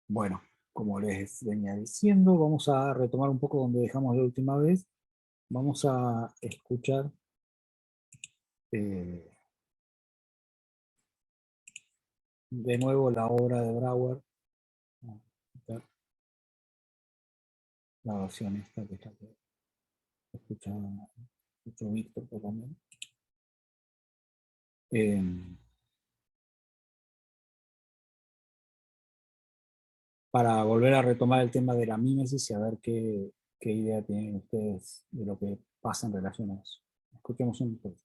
Bueno, como les venía diciendo, vamos a retomar un poco donde dejamos la última vez. Vamos a escuchar eh, de nuevo la obra de Brouwer, la versión esta que está que escucha mucho Víctor también. Eh, para volver a retomar el tema de la mímesis y a ver qué idea tienen ustedes de lo que pasa en relación a eso. Escuchemos un poco.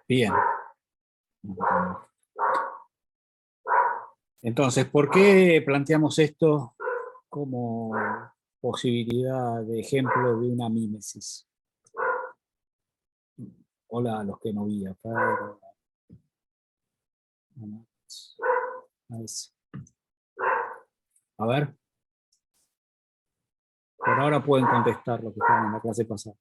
Bien. Entonces, ¿por qué planteamos esto como posibilidad de ejemplo de una mímesis? Hola a los que no vi acá. A ver. Por ahora pueden contestar lo que estaban en la clase pasada.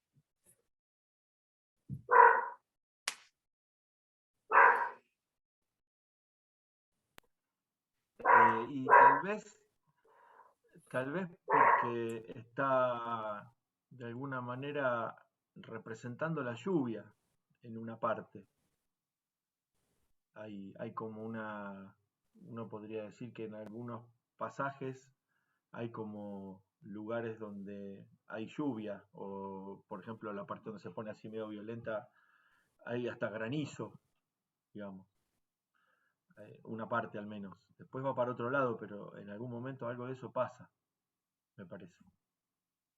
Y tal vez porque está de alguna manera representando la lluvia en una parte. Hay como uno podría decir que en algunos pasajes hay como lugares donde hay lluvia, o por ejemplo la parte donde se pone así medio violenta, hay hasta granizo, digamos. Una parte al menos. Después va para otro lado, pero en algún momento algo de eso pasa, me parece.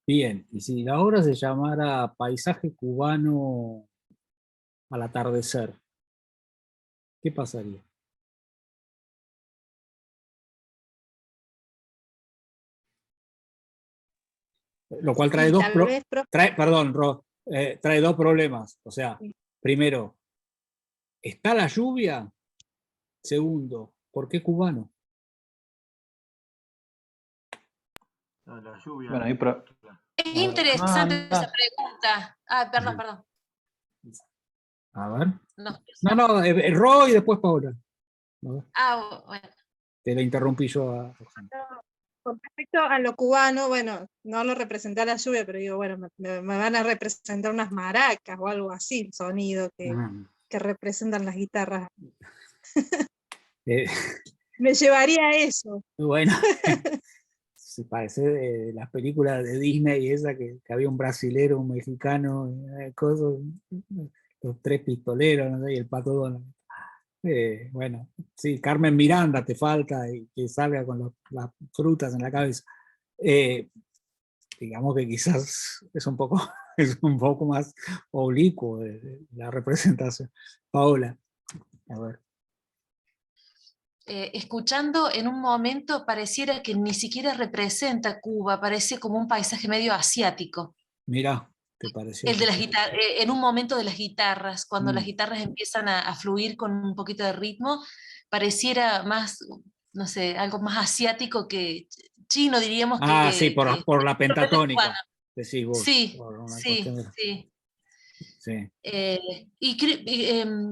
Bien, y si la obra se llamara Paisaje cubano al atardecer, ¿qué pasaría? Lo cual trae Y dos, tal vez, perdón, trae dos problemas. O sea, primero, ¿está la lluvia? Segundo, ¿por qué cubano? No, la lluvia. Bueno, ahí Es A ver. interesante no. esa pregunta. Ah, perdón. A ver. No. No, Ro y después Paola. A ver, Ah, bueno. te la interrumpí yo a Roxana. con respecto a lo cubano, bueno, no lo representé a la lluvia, pero digo, bueno, me van a representar unas maracas o algo así, el sonido que representan las guitarras. Eh, Me llevaría a eso. bueno, se parece de las películas de Disney y esa que había un brasilero, un mexicano, los tres pistoleros, no sé, y el Pato Donald. Bueno, sí, Carmen Miranda te falta y que salga con las frutas en la cabeza. Digamos que quizás es un poco, es un poco más oblicuo de la representación. Paola, a ver. Escuchando en un momento pareciera que ni siquiera representa Cuba, parece como un paisaje medio asiático. Mira, ¿te pareció? El de las en un momento de las guitarras, cuando las Mm. guitarras empiezan a fluir con un poquito de ritmo, pareciera más, no sé, algo más asiático que chino, diríamos Ah, sí, por la cubano. pentatónica, decís vos. Sí, Por una sí, cuestión de... sí. Sí.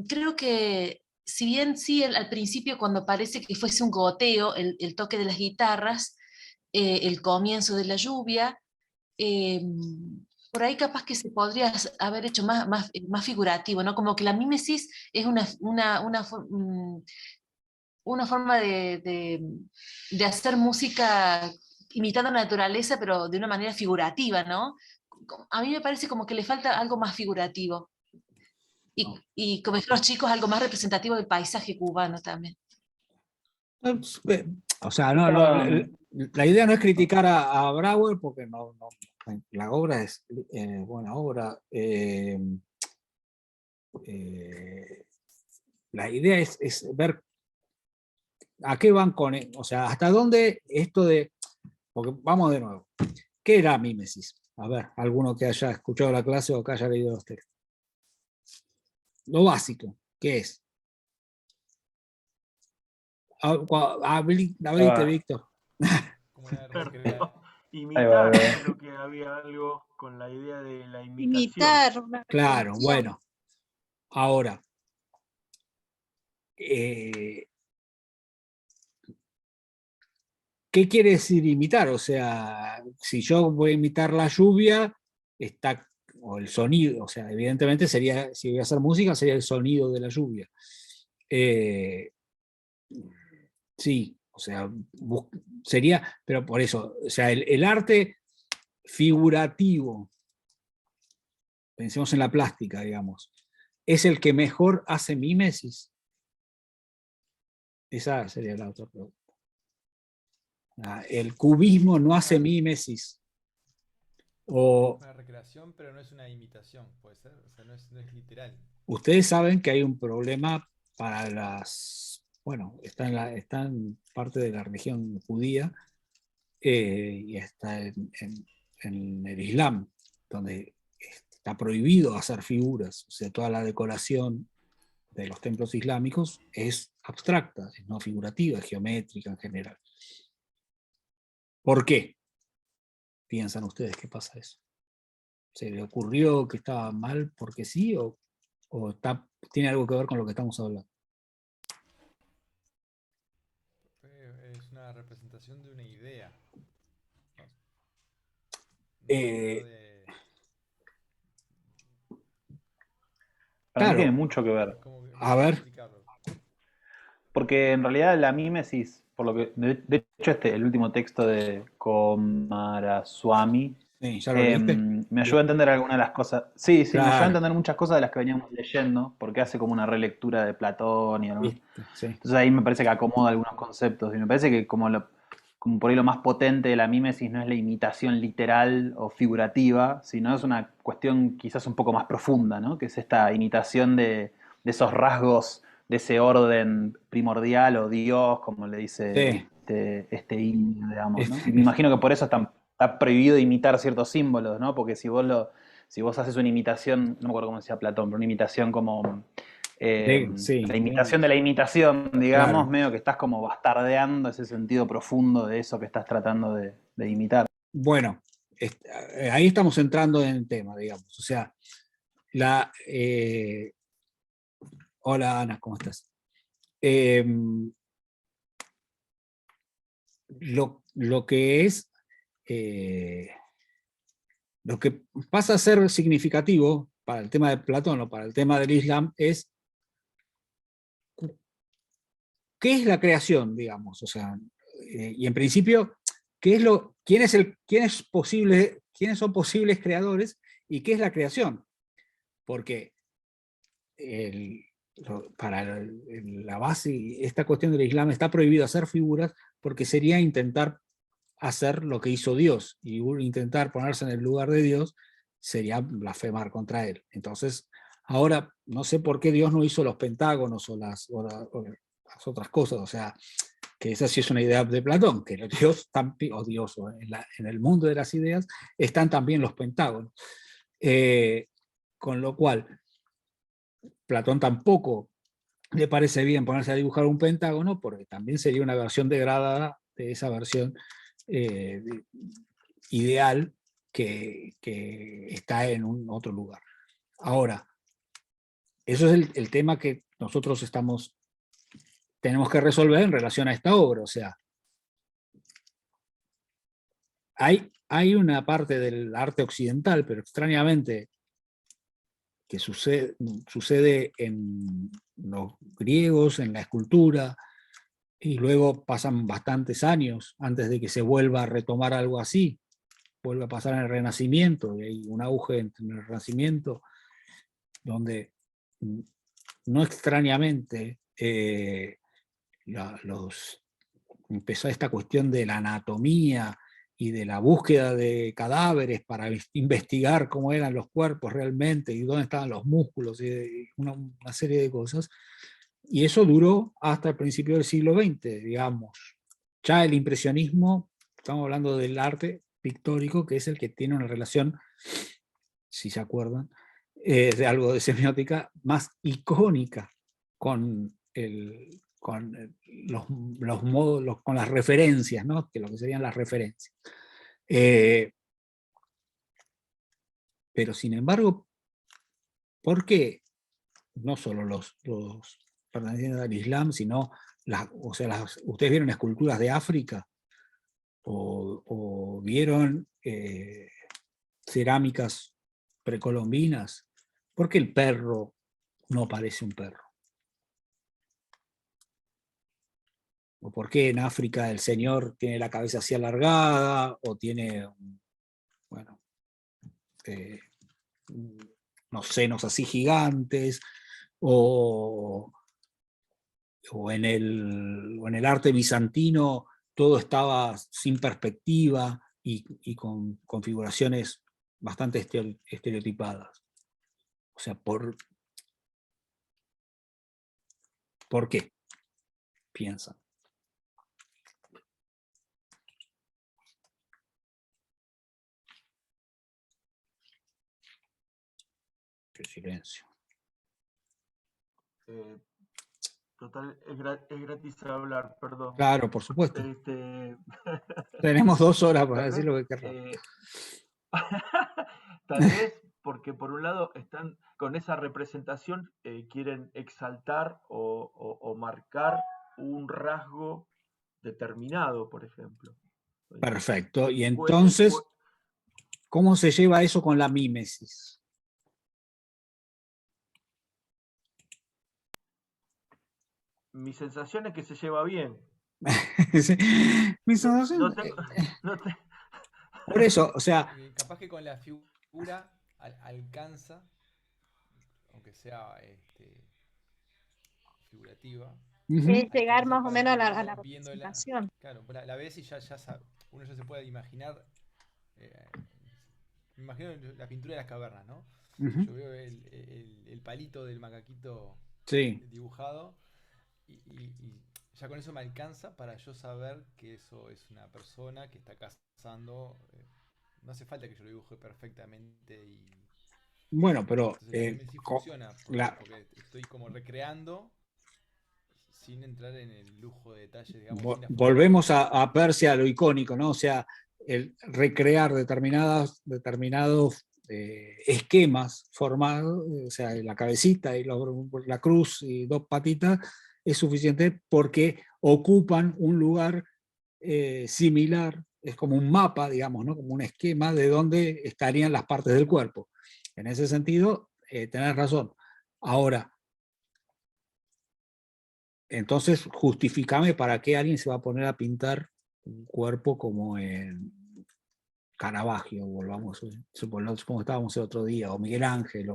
Creo que si bien sí al principio cuando parece que fuese un goteo, el toque de las guitarras, el comienzo de la lluvia, eh, por ahí capaz que se podría haber hecho más figurativo, ¿no? Como que la mímesis es una forma de hacer música imitando la naturaleza, pero de una manera figurativa, ¿no? A mí me parece como que le falta algo más figurativo. Y como dijeron los chicos, algo más representativo del paisaje cubano también. O sea, no, la idea no es criticar a Brauer porque la obra es buena obra. La idea es ver a qué van con, o sea, hasta dónde esto de, porque vamos de nuevo, ¿qué era mímesis? A ver, alguno que haya escuchado la clase o que haya leído los textos. Lo básico, ¿qué es? Abrite, Víctor. Como una recreación. Imitar, creo que había algo con la idea de la imitación. Imitar una Claro, recreación. bueno. Ahora, ¿qué quiere decir imitar? O sea, si yo voy a imitar la lluvia, o el sonido, o sea, evidentemente sería, si voy a hacer música, sería el sonido de la lluvia. Sí, o sea, sería, pero por eso, o sea, el arte figurativo, pensemos en la plástica, digamos, es el que mejor hace mímesis. Esa sería la otra pregunta. El cubismo no hace mímesis. O, Es una recreación, pero no es una imitación, puede ser. O sea, no es literal. ustedes saben que hay un problema para las, bueno, está en parte de la religión judía y está en el Islam, donde está prohibido hacer figuras, o sea, toda la decoración de los templos islámicos es abstracta, es no figurativa, es geométrica en general. ¿Por qué piensan ustedes que pasa eso? ¿Se le ocurrió que estaba mal porque sí o tiene algo que ver con lo que estamos hablando? Es una representación de una idea. No, no Eh, de... Para mí tiene claro, mucho que ver. ¿Cómo, a cómo ver, explicarlo? Porque en realidad la mímesis, por lo que, de hecho el último texto de Coomaraswamy, sí, ¿ya lo leíste? me ayuda a entender algunas de las cosas. Sí, sí, me ayuda a Claro, entender muchas cosas de las que veníamos leyendo, porque hace como una relectura de Platón y algo. ¿viste? Sí. Entonces ahí me parece que acomoda algunos conceptos. Y me parece que como por ahí lo más potente de la mímesis no es la imitación literal o figurativa, sino es una cuestión quizás un poco más profunda, ¿no? Que es esta imitación de esos rasgos de ese orden primordial o Dios, como le dice Sí, este indio, digamos, ¿no? Y me es- imagino que por eso está prohibido imitar ciertos símbolos, ¿no? Porque si vos haces una imitación, no me acuerdo cómo decía Platón, pero una imitación como sí, la imitación de la imitación, digamos, claro. medio que estás como bastardeando ese sentido profundo de eso que estás tratando de imitar. Bueno, ahí estamos entrando en el tema, digamos. O sea, la, hola Ana, ¿cómo estás? Eh, lo que es, lo que pasa a ser significativo para el tema de Platón o para el tema del Islam es qué es la creación, digamos. O sea, y en principio, quiénes son posibles creadores y qué es la creación. Porque para la base, esta cuestión del Islam está prohibido hacer figuras porque sería intentar hacer lo que hizo Dios, y intentar ponerse en el lugar de Dios sería blasfemar contra él. Entonces, ahora no sé por qué Dios no hizo los pentágonos o las otras cosas, o sea, que esa sí es una idea de Platón, que Dios, o Dios, o en el mundo de las ideas están también los pentágonos. Con lo cual, Platón tampoco le parece bien ponerse a dibujar un pentágono, porque también sería una versión degradada de esa versión ideal que está en un otro lugar. Ahora, eso es el tema que nosotros tenemos que resolver en relación a esta obra. O sea, hay una parte del arte occidental, pero extrañamente, que sucede en los griegos, en la escultura, y luego pasan bastantes años antes de que se vuelva a retomar algo así. Vuelve a pasar en el Renacimiento, y hay un auge en el Renacimiento, donde no extrañamente empezó esta cuestión de la anatomía y de la búsqueda de cadáveres para investigar cómo eran los cuerpos realmente y dónde estaban los músculos y una serie de cosas. Y eso duró hasta el principio del siglo XX, digamos. Ya el impresionismo, estamos hablando del arte pictórico, que es el que tiene una relación, si se acuerdan, de algo de semiótica, más icónica con, los modos, con las referencias, ¿no? Que lo que serían las referencias. Pero sin embargo, ¿por qué no solo los pertenecientes al Islam, sino o sea, ustedes vieron esculturas de África o vieron cerámicas precolombinas? ¿Por qué el perro no parece un perro? ¿O por qué en África el señor tiene la cabeza así alargada o tiene, bueno, eh, unos senos así gigantes? O, o en el arte bizantino todo estaba sin perspectiva y con configuraciones bastante estereotipadas. O sea, ¿Por qué? Piensa. Qué silencio. Total, es gratis hablar, perdón. Claro, por supuesto. Este, Tenemos 2 horas para tal decir vez, lo que queramos. tal vez porque por un lado están con esa representación, quieren exaltar o marcar un rasgo determinado, por ejemplo. Perfecto. Y Puede- entonces, pu- ¿cómo se lleva eso con la mímesis? Mi sensación es que se lleva bien. Sí. Mi No, sensación, no tengo, no te- por eso, o sea, Capaz que con la figura alcanza, aunque sea figurativa, ujú, Es llegar alcanza más o para menos que a la uno viéndola, representación. claro, la ves y ya sabe, uno ya se puede imaginar, eh, me imagino la pintura de las cavernas, ¿no? ujú, Yo veo el palito del macaquito sí. dibujado y ya con eso me alcanza para yo saber que eso es una persona que está cazando. No hace falta que yo lo dibuje perfectamente Bueno, pero entonces la mimesis funciona porque estoy como recreando sin entrar en el lujo de detalle, digamos, sin la fotografía. volvemos a Persia, a lo icónico, ¿no? O sea, el recrear determinados esquemas formados, o sea, la cabecita y la cruz y 2 patitas, es suficiente porque ocupan un lugar similar, es como un mapa, digamos, ¿no? Como un esquema de dónde estarían las partes del cuerpo. En ese sentido, tenés razón. Ahora, entonces, justifícame para qué alguien se va a poner a pintar un cuerpo como en Caravaggio, volvamos, suponemos como estábamos el otro día, o Miguel Ángel,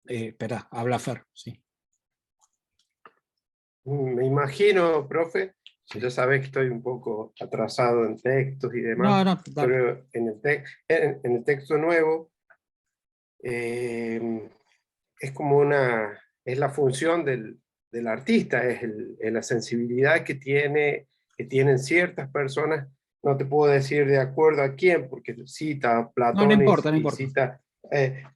espera, habla Fer, sí. Me imagino, profe, Sí. ya sabes que estoy un poco atrasado en textos y demás, No, dale. pero en el texto nuevo es como es la función del artista, es la sensibilidad que tienen ciertas personas, no te puedo decir de acuerdo a quién, porque cita a No, no Platón importa, no y importa. cita,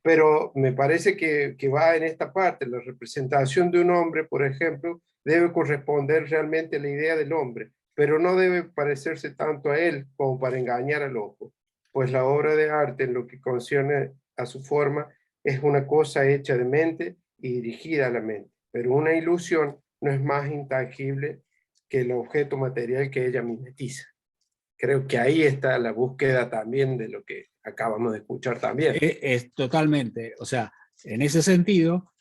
pero me parece que va en esta parte, la representación de un hombre, por ejemplo, debe corresponder realmente a la idea del hombre, pero no debe parecerse tanto a él como para engañar al ojo, pues la obra de arte en lo que concierne a su forma es una cosa hecha de mente y dirigida a la mente, pero una ilusión no es más intangible que el objeto material que ella mimetiza. Creo que ahí está la búsqueda también de lo que acabamos de escuchar también. Es totalmente, o sea, en ese sentido,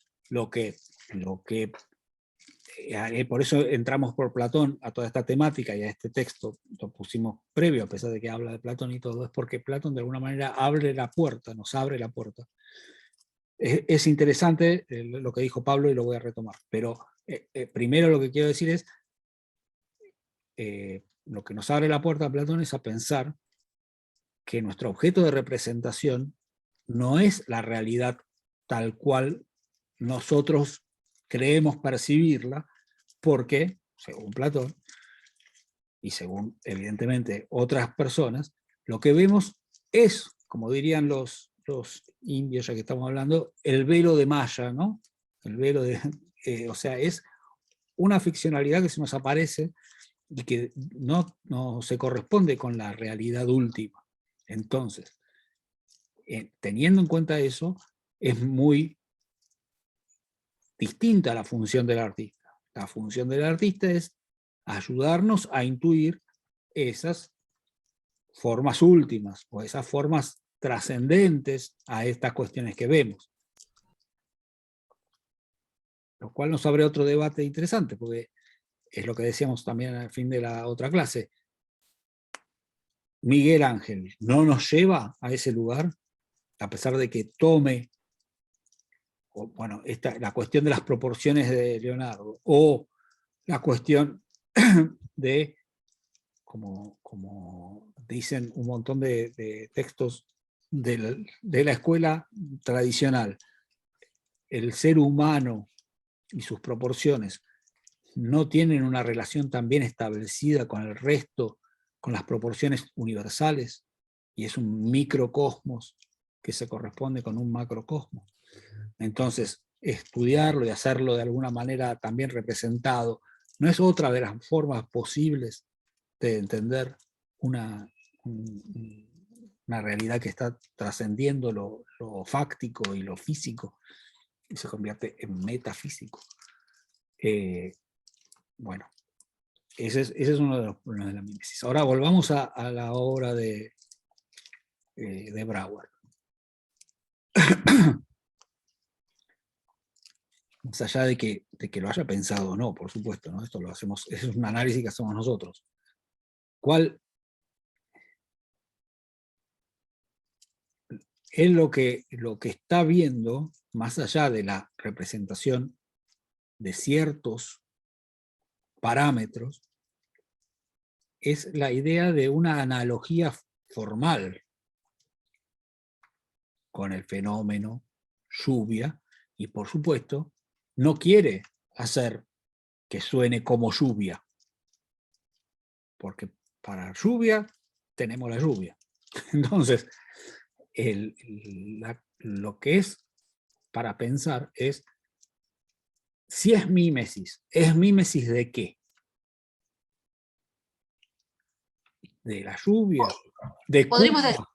por eso entramos por Platón a toda esta temática y a este texto, lo pusimos previo, a pesar de que habla de Platón y todo, es porque Platón de alguna manera abre la puerta, nos abre la puerta. Es interesante lo que dijo Pablo y lo voy a retomar, pero primero lo que quiero decir es, lo que nos abre la puerta a Platón es a pensar que nuestro objeto de representación no es la realidad tal cual nosotros creemos percibirla, porque, según Platón, y según evidentemente otras personas, lo que vemos es, como dirían los indios, ya que estamos hablando, el velo de Maya, ¿no? El velo de, o sea, es una ficcionalidad que se nos aparece y que no se corresponde con la realidad última. Entonces, teniendo en cuenta eso, es muy distinta la función del artista. La función del artista es ayudarnos a intuir esas formas últimas o esas formas trascendentes a estas cuestiones que vemos. Lo cual nos abre otro debate interesante, porque es lo que decíamos también al fin de la otra clase. Miguel Ángel no nos lleva a ese lugar, a pesar de que tome, bueno, la cuestión de las proporciones de Leonardo, o la cuestión de, como dicen un montón de textos de la escuela tradicional, el ser humano y sus proporciones no tienen una relación tan bien establecida con el resto, con las proporciones universales, y es un microcosmos que se corresponde con un macrocosmos. Entonces, estudiarlo y hacerlo de alguna manera también representado, no es otra de las formas posibles de entender una realidad que está trascendiendo lo fáctico y lo físico, y se convierte en metafísico. Bueno, ese es uno de los problemas de la mímesis. Ahora volvamos a la obra de Brouwer. Más allá de que lo haya pensado o no, por supuesto, ¿no? Esto lo hacemos, es un análisis que hacemos nosotros. ¿Cuál es lo que está viendo, más allá de la representación de ciertos parámetros, es la idea de una analogía formal con el fenómeno lluvia, y por supuesto no quiere hacer que suene como lluvia, porque para lluvia tenemos la lluvia. Entonces, lo que es para pensar es, si ¿es mímesis de qué? ¿De la lluvia? ¿De Podríamos Cuba? decirlo,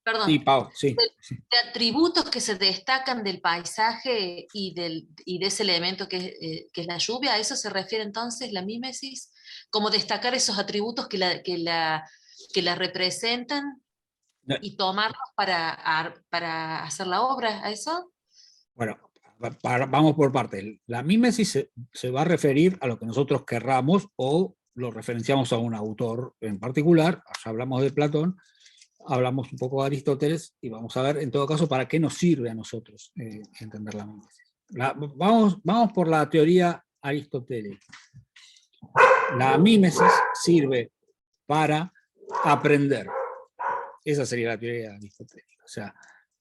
perdón, Sí, Pau, sí. de atributos que se destacan del paisaje y de ese elemento que es la lluvia. ¿A eso se refiere entonces la mímesis? ¿Como destacar esos atributos que la representan No, y tomarlos para hacer la obra? ¿A eso? bueno, vamos por partes. La mímesis se va a referir a lo que nosotros querramos o lo referenciamos a un autor en particular. Ya hablamos de Platón, hablamos un poco de Aristóteles y vamos a ver en todo caso para qué nos sirve a nosotros entender la mímesis. Vamos por la teoría aristotélica. La mímesis sirve para aprender. Esa sería la teoría aristotélica. O sea,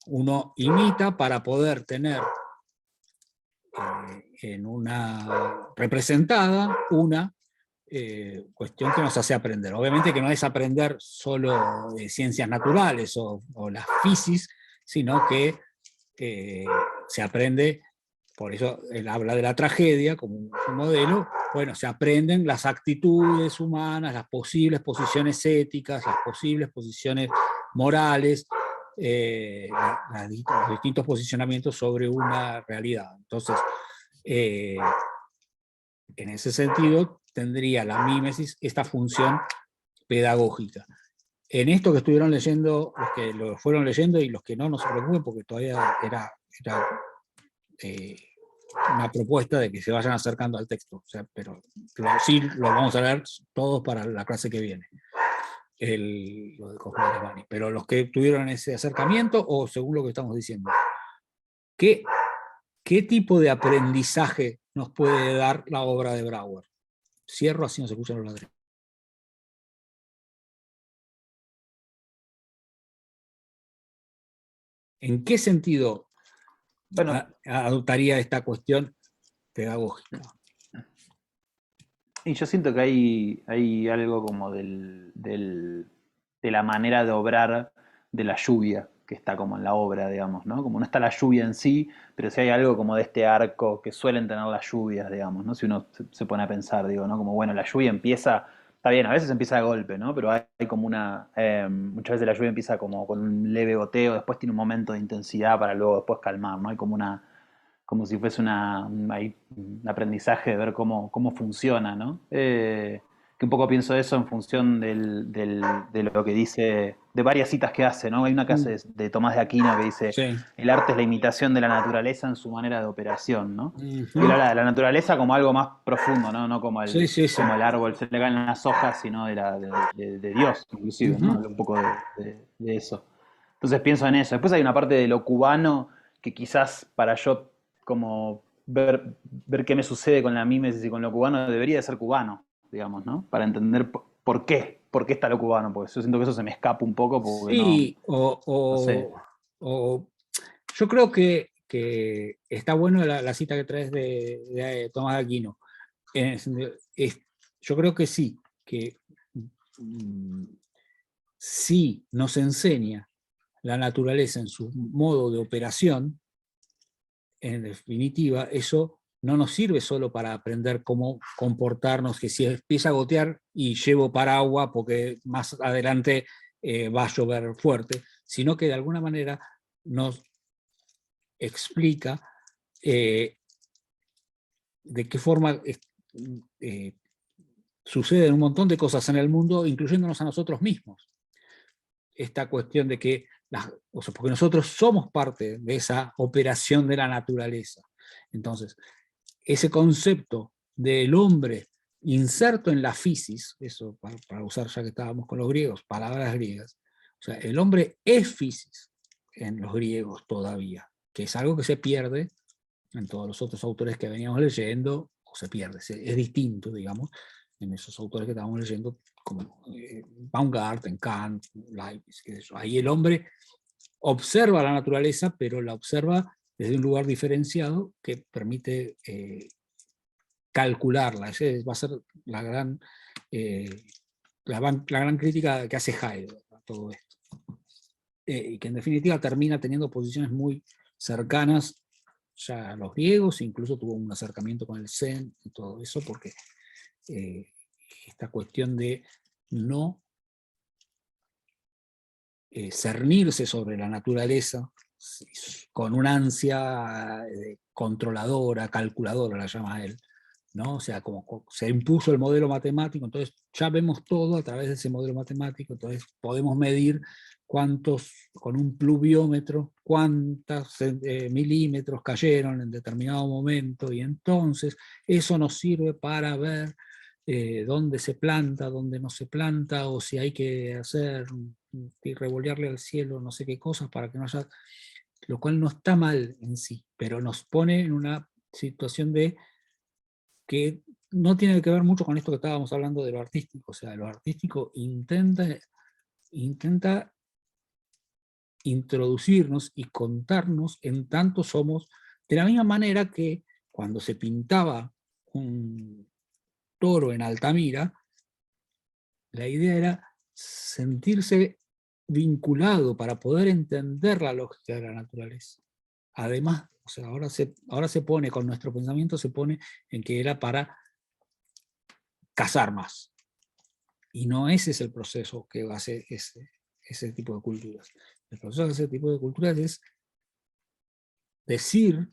uno imita para poder tener en una representada una cuestión que nos hace aprender. Obviamente que no es aprender solo ciencias naturales o la física, sino que se aprende, por eso él habla de la tragedia como un modelo. Bueno, se aprenden las actitudes humanas, las posibles posiciones éticas, las posibles posiciones morales, los distintos posicionamientos sobre una realidad. Entonces, en ese sentido, tendría la mímesis esta función pedagógica. En esto que estuvieron leyendo, los que lo fueron leyendo y los que no se preocupen, porque todavía era una propuesta de que se vayan acercando al texto, o sea, pero sí lo vamos a leer todos para la clase que viene, lo de Cosmo Alemani. Pero los que tuvieron ese acercamiento, o según lo que estamos diciendo, ¿qué tipo de aprendizaje nos puede dar la obra de Brouwer? Cierro, así no se escuchan los ladrillos. ¿En qué sentido adoptaría esta cuestión pedagógica? Y yo siento que hay algo como de la manera de obrar de la lluvia que está como en la obra, digamos, ¿no? Como no está la lluvia en sí, pero sí hay algo como de este arco que suelen tener las lluvias, digamos, ¿no? Si uno se pone a pensar, digo, ¿no? Como, bueno, la lluvia empieza, está bien, a veces empieza de golpe, ¿no? Pero hay como muchas veces la lluvia empieza como con un leve goteo, después tiene un momento de intensidad para luego después calmar, ¿no? Hay como si fuese un aprendizaje de ver cómo funciona, ¿no? Que un poco pienso eso en función de lo que dice, de varias citas que hace, ¿no? Hay una que hace de Tomás de Aquino que dice, Sí. el arte es la imitación de la naturaleza en su manera de operación, ¿no? Uh-huh. Y él habla de la naturaleza como algo más profundo, ¿no? No como Sí. como el árbol se le caen las hojas, sino de Dios, inclusive, ¿no? Habla un poco de eso. Entonces pienso en eso. Después hay una parte de lo cubano que quizás para yo como ver qué me sucede con la mímesis y con lo cubano debería de ser cubano, digamos, ¿no? Para entender por qué está lo cubano, porque yo siento que eso se me escapa un poco porque sí, no sé. yo creo que que está bueno la cita que traes de Tomás de Aquino. Yo creo que sí, que sí nos enseña la naturaleza en su modo de operación, en definitiva, eso no nos sirve solo para aprender cómo comportarnos, que si empieza a gotear y llevo paraguas porque más adelante va a llover fuerte, sino que de alguna manera nos explica de qué forma suceden un montón de cosas en el mundo, incluyéndonos a nosotros mismos. Esta cuestión de que, porque nosotros somos parte de esa operación de la naturaleza. Entonces, ese concepto del hombre inserto en la fisis, eso para usar ya que estábamos con los griegos, palabras griegas, o sea, el hombre es fisis en los griegos todavía, que es algo que se pierde en todos los otros autores que veníamos leyendo, o se pierde, es distinto, digamos, en esos autores que estábamos leyendo, como Baumgarten, Kant, Leibniz, ahí el hombre observa la naturaleza, pero la observa desde un lugar diferenciado que permite calcularla. Esa va a ser la gran crítica que hace Heidegger a todo esto. Y que en definitiva termina teniendo posiciones muy cercanas ya a los griegos, incluso tuvo un acercamiento con el Zen y todo eso, porque esta cuestión de no cernirse sobre la naturaleza con una ansia controladora, calculadora, la llama él, ¿no? O sea, como se impuso el modelo matemático, entonces ya vemos todo a través de ese modelo matemático, entonces podemos medir cuántos, con un pluviómetro, cuántos milímetros cayeron en determinado momento, y entonces eso nos sirve para ver dónde se planta, dónde no se planta, o si hay que hacer y revolearle al cielo no sé qué cosas para que no haya, lo cual no está mal en sí, pero nos pone en una situación de que no tiene que ver mucho con esto que estábamos hablando de lo artístico. O sea, lo artístico intenta introducirnos y contarnos en tanto somos, de la misma manera que cuando se pintaba un toro en Altamira, la idea era sentirse vinculado para poder entender la lógica de la naturaleza. Además, o sea, ahora se pone, con nuestro pensamiento se pone en que era para cazar más. Y no ese es el proceso que hace ese tipo de culturas. El proceso de ese tipo de culturas es decir,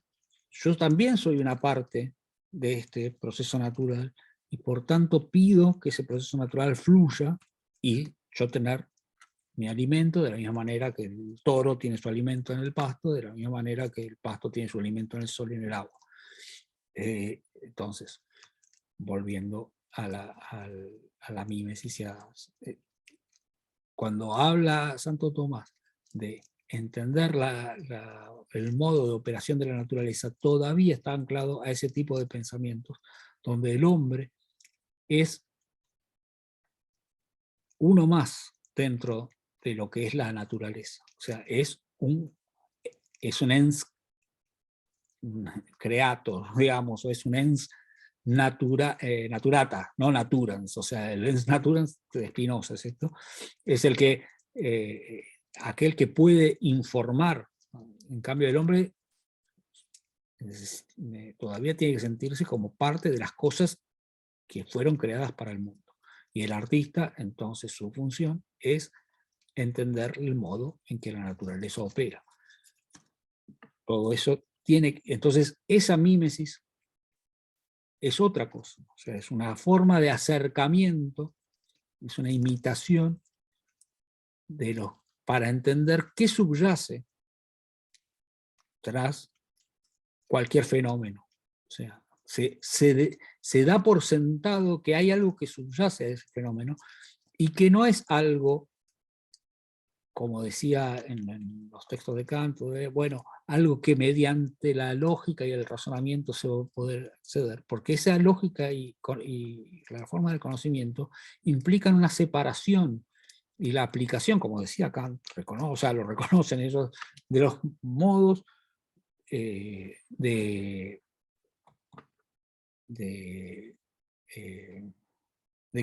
yo también soy una parte de este proceso natural, y por tanto pido que ese proceso natural fluya y yo tener mi alimento de la misma manera que el toro tiene su alimento en el pasto, de la misma manera que el pasto tiene su alimento en el sol y en el agua. Entonces, volviendo a la mímesis, cuando habla Santo Tomás de entender el modo de operación de la naturaleza, todavía está anclado a ese tipo de pensamientos, donde el hombre es uno más dentro de lo que es la naturaleza. O sea, es un ens creator, digamos, o es un ens naturata, no naturans. O sea, el ens naturans de Spinoza, ¿cierto? Es el que, aquel que puede informar. En cambio, el hombre todavía tiene que sentirse como parte de las cosas que fueron creadas para el mundo. Y el artista, entonces, su función es entender el modo en que la naturaleza opera. Todo eso tiene, entonces, esa mímesis es otra cosa, o sea, es una forma de acercamiento, es una imitación para entender qué subyace tras cualquier fenómeno. O sea, se da por sentado que hay algo que subyace a ese fenómeno y que no es algo, como decía en los textos de Kant, bueno, algo que mediante la lógica y el razonamiento se va a poder acceder, porque esa lógica y la forma del conocimiento implican una separación, y la aplicación, como decía Kant, o sea, lo reconocen ellos, de los modos de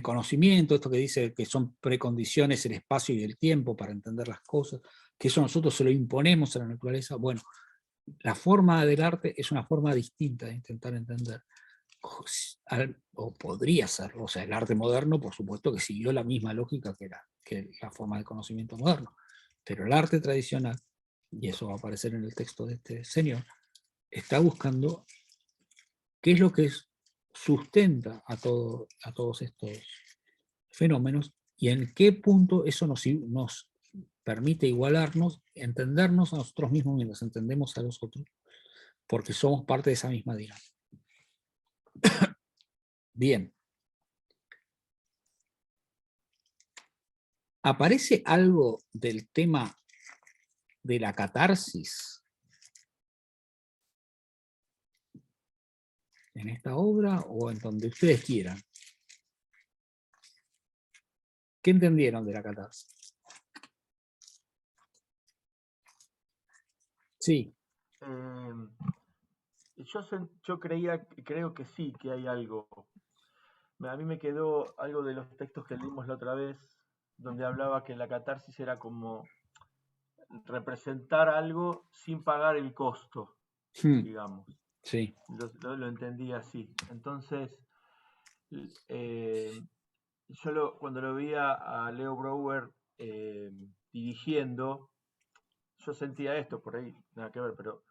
conocimiento, esto que dice que son precondiciones el espacio y el tiempo para entender las cosas, que eso nosotros se lo imponemos a la naturaleza. Bueno, la forma del arte es una forma distinta de intentar entender, o podría serlo. O sea, el arte moderno, por supuesto, que siguió la misma lógica que la forma de conocimiento moderno, pero el arte tradicional, y eso va a aparecer en el texto de este señor, está buscando qué es lo que sustenta a todos estos fenómenos y en qué punto eso nos permite igualarnos, entendernos a nosotros mismos mientras entendemos a los otros, porque somos parte de esa misma dinámica. Bien. ¿Aparece algo del tema de la catarsis en esta obra o en donde ustedes quieran? ¿Qué entendieron de la catarsis? Sí. Yo creo que sí, que hay algo. A mí me quedó algo de los textos que leímos la otra vez, donde hablaba que la catarsis era como representar algo sin pagar el costo, digamos. Sí. Lo entendí así. Entonces, cuando lo veía a Leo Brouwer dirigiendo, yo sentía esto, por ahí nada que ver, pero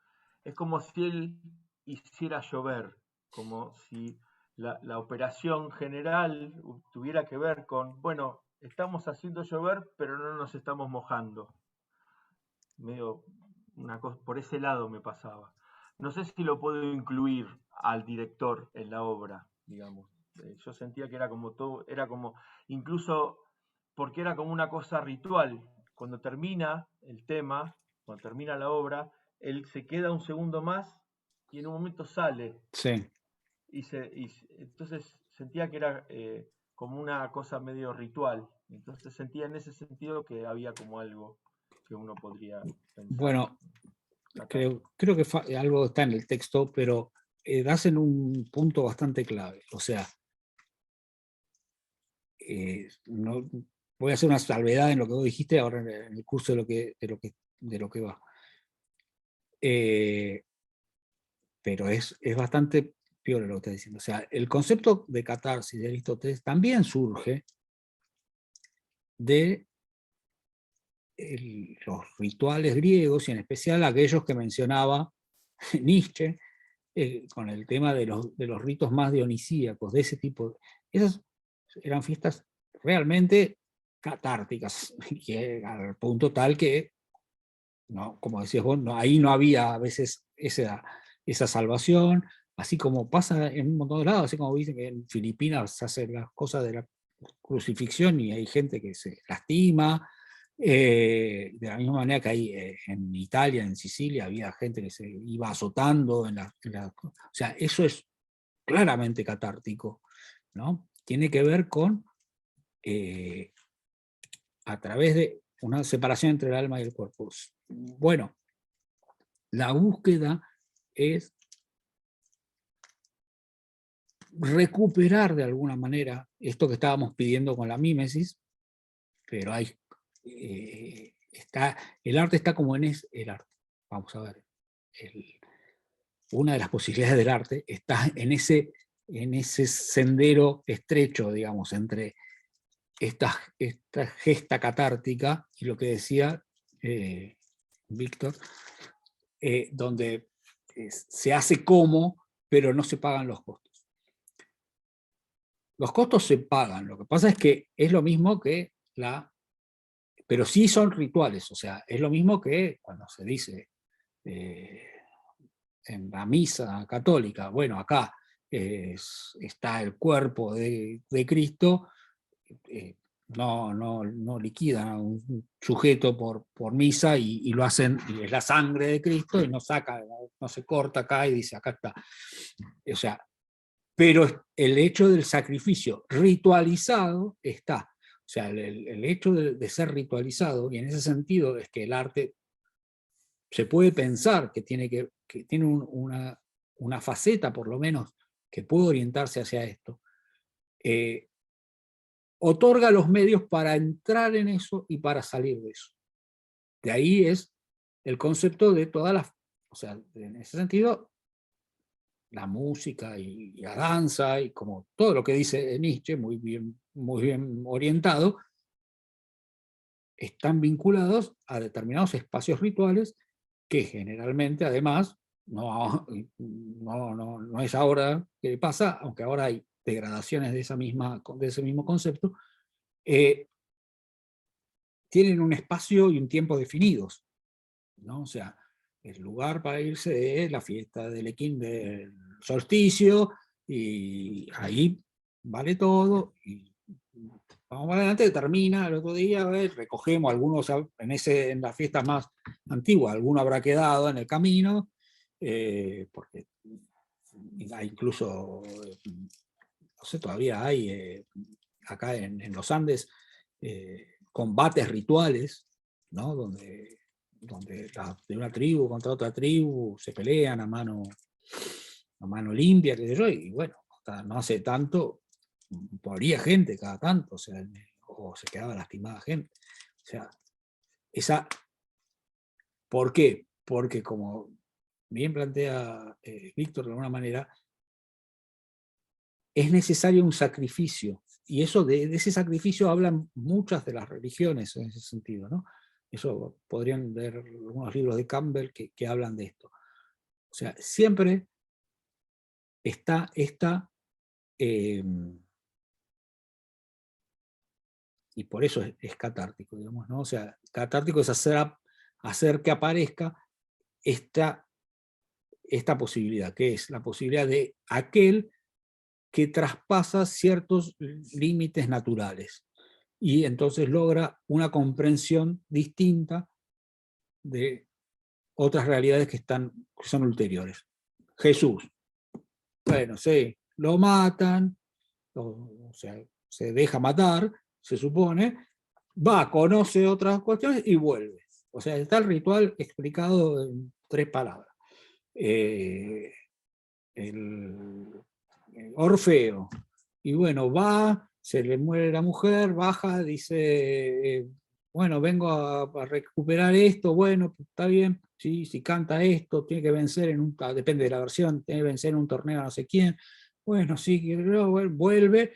es como si él hiciera llover, como si la operación general tuviera que ver con, bueno, estamos haciendo llover, pero no nos estamos mojando. Medio una cosa, por ese lado me pasaba. No sé si lo puedo incluir al director en la obra, digamos. Yo sentía que era como todo, era como, incluso porque era como una cosa ritual. Cuando termina el tema, cuando termina la obra, él se queda un segundo más y en un momento sale. Sí. Entonces sentía que era como una cosa medio ritual. Entonces sentía en ese sentido que había como algo que uno podría pensar. Bueno, creo que algo está en el texto, pero das en un punto bastante clave. O sea, no, voy a hacer una salvedad en lo que vos dijiste ahora en el curso de lo que va. Pero es bastante peor lo que está diciendo. O sea, el concepto de catarsis de Aristóteles también surge de los rituales griegos, y en especial aquellos que mencionaba Nietzsche, con el tema de los ritos más dionisíacos, de ese tipo. Esas eran fiestas realmente catárticas, al punto tal que, no, como decías vos, ahí no había a veces esa salvación, así como pasa en un montón de lados, así como dicen que en Filipinas se hacen las cosas de la crucifixión y hay gente que se lastima. De la misma manera que hay en Italia, en Sicilia, había gente que se iba azotando. O sea, eso es claramente catártico, ¿no? Tiene que ver con, a través de una separación entre el alma y el cuerpo. Bueno, la búsqueda es recuperar de alguna manera esto que estábamos pidiendo con la mímesis, pero hay el arte está como en el arte. Vamos a ver. Una de las posibilidades del arte está en ese sendero estrecho, digamos, entre esta gesta catártica y lo que decía Víctor, donde se hace como, pero no se pagan los costos. Los costos se pagan, lo que pasa es que es lo mismo que pero sí son rituales, o sea, es lo mismo que cuando se dice en la misa católica, bueno, acá está el cuerpo de Cristo, no liquidan a un sujeto por misa y lo hacen, y es la sangre de Cristo, y no se corta acá y dice, acá está. O sea, pero el hecho del sacrificio ritualizado está. O sea, el hecho de ser ritualizado, y en ese sentido es que el arte se puede pensar que tiene una faceta, por lo menos, que puede orientarse hacia esto, otorga los medios para entrar en eso y para salir de eso. De ahí es el concepto de todas las, o sea, en ese sentido, la música y la danza, y como todo lo que dice Nietzsche, muy bien orientado, están vinculados a determinados espacios rituales que generalmente, además, no es ahora que pasa, aunque ahora hay degradaciones de ese mismo concepto, tienen un espacio y un tiempo definidos, ¿no? O sea, el lugar para irse es la fiesta del solsticio, y ahí vale todo, y vamos para adelante, termina el otro día, recogemos algunos, en las fiestas más antiguas, alguno habrá quedado en el camino, porque hay incluso, no sé, todavía hay acá en los Andes combates rituales, ¿no? Donde de una tribu contra otra tribu se pelean a mano limpia, qué sé yo, y bueno, hasta no hace tanto moría gente cada tanto, o sea, o se quedaba lastimada gente. O sea, ¿por qué? Porque, como bien plantea Víctor de alguna manera, es necesario un sacrificio, y eso de ese sacrificio hablan muchas de las religiones en ese sentido, ¿no? Eso podrían ver algunos libros de Campbell que hablan de esto. O sea, siempre está esta, y por eso es catártico, digamos, ¿no? O sea, catártico es hacer que aparezca esta posibilidad, que es la posibilidad de aquel que traspasa ciertos límites naturales, y entonces logra una comprensión distinta de otras realidades que son ulteriores. Jesús, bueno, sí, lo matan, o sea, se deja matar, se supone, va, conoce otras cuestiones y vuelve. O sea, está el ritual explicado en 3 palabras. El Orfeo, y bueno, va, se le muere la mujer, baja, dice, bueno, vengo a recuperar esto, bueno, está bien, sí, si canta esto, tiene que vencer depende de la versión, tiene que vencer en un torneo a no sé quién, bueno, sí, vuelve,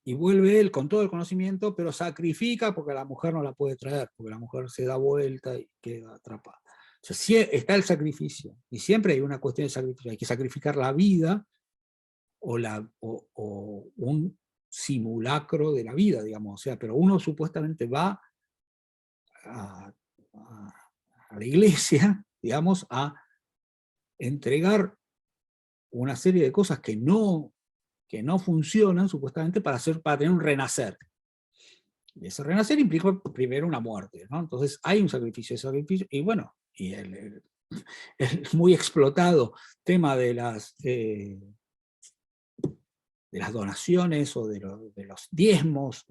y vuelve él con todo el conocimiento, pero sacrifica porque la mujer no la puede traer, porque la mujer se da vuelta y queda atrapada. O sea, está el sacrificio, y siempre hay una cuestión de sacrificio, hay que sacrificar la vida, o un simulacro de la vida, digamos, o sea, pero uno supuestamente va a la iglesia, digamos, a entregar una serie de cosas que no funcionan, supuestamente, para tener un renacer. Y ese renacer implica primero una muerte, ¿no? Entonces hay un sacrificio, y bueno, y el muy explotado tema de las donaciones o de los diezmos,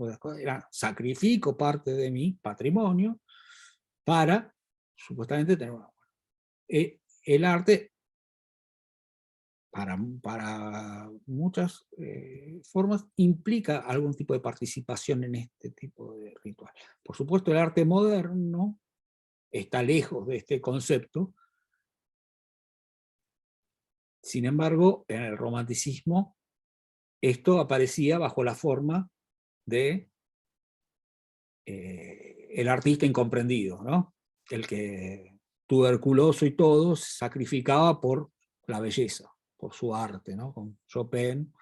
sacrifico parte de mi patrimonio para supuestamente tener una muerte. El arte, para muchas formas, implica algún tipo de participación en este tipo de ritual. Por supuesto, el arte moderno está lejos de este concepto. Sin embargo, en el romanticismo, esto aparecía bajo la forma de el artista incomprendido, ¿no? El que, tuberculoso y todo, se sacrificaba por la belleza, por su arte, ¿no? Con Chopin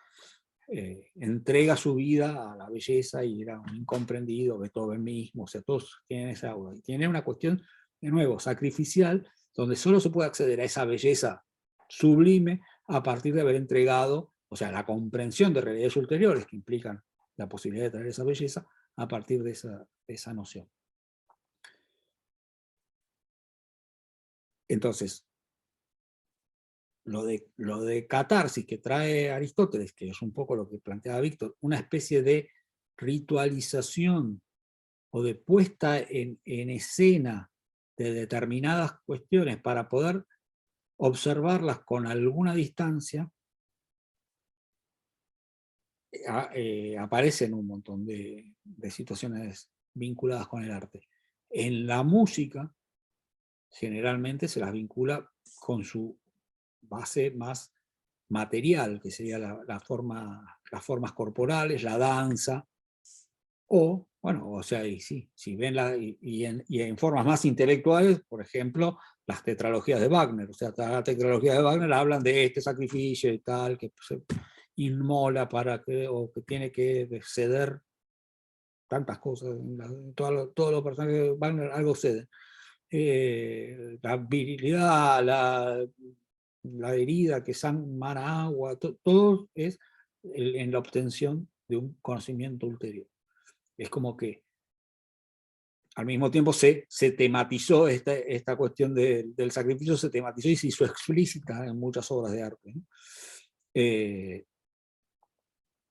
entrega su vida a la belleza y era un incomprendido, Beethoven mismo, o sea, todos tienen esa aura. Y tiene una cuestión, de nuevo, sacrificial, donde solo se puede acceder a esa belleza sublime a partir de haber entregado, o sea, la comprensión de realidades ulteriores que implican la posibilidad de traer esa belleza a partir de esa noción. Entonces, lo de catarsis que trae Aristóteles, que es un poco lo que planteaba Víctor, una especie de ritualización o de puesta en escena de determinadas cuestiones para poder observarlas con alguna distancia, aparecen un montón de situaciones vinculadas con el arte. En la música, generalmente se las vincula con su base más material, que sería las formas corporales, la danza, o, bueno, o sea, y sí, si ven y en formas más intelectuales, por ejemplo, las tetralogías de Wagner, o sea, la tetralogía de Wagner hablan de este sacrificio y tal, que se inmola o que tiene que ceder tantas cosas, todos los personajes de Wagner algo ceden. La virilidad, la herida que mana agua, todo es en la obtención de un conocimiento ulterior. Es como que al mismo tiempo se tematizó esta cuestión del sacrificio, se tematizó y se hizo explícita en muchas obras de arte, ¿no?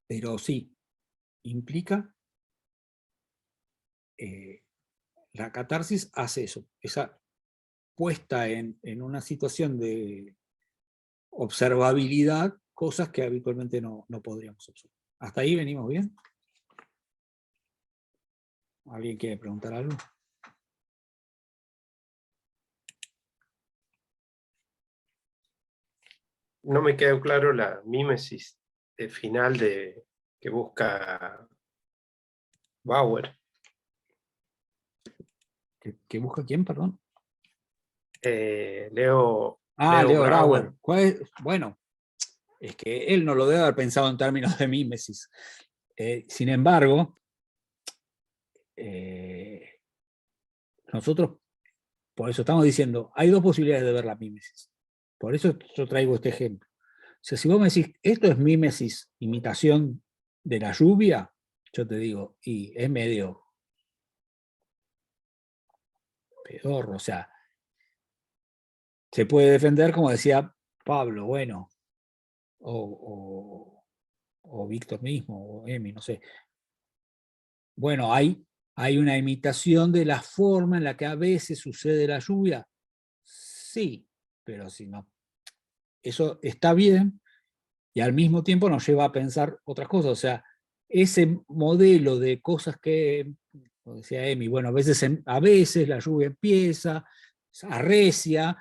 Pero sí, implica, la catarsis hace eso, esa puesta en una situación de observabilidad, cosas que habitualmente no podríamos observar. ¿Hasta ahí venimos bien? ¿Alguien quiere preguntar algo? No me quedó claro la mímesis final que busca Bauer. ¿Que busca quién, perdón? Leo Brauer. Bueno, es que él no lo debe haber pensado en términos de mímesis. Sin embargo, nosotros, por eso estamos diciendo, hay dos posibilidades de ver la mímesis. Por eso yo traigo este ejemplo. O sea, si vos me decís, esto es mímesis, imitación de la lluvia, yo te digo, y es medio pedorro, o sea, se puede defender, como decía Pablo, bueno, o Víctor mismo, o Emi, no sé. Bueno, hay una imitación de la forma en la que a veces sucede la lluvia. Sí, pero si no, eso está bien y al mismo tiempo nos lleva a pensar otras cosas. O sea, ese modelo de cosas que, como decía Emi, bueno, a veces la lluvia empieza, arrecia,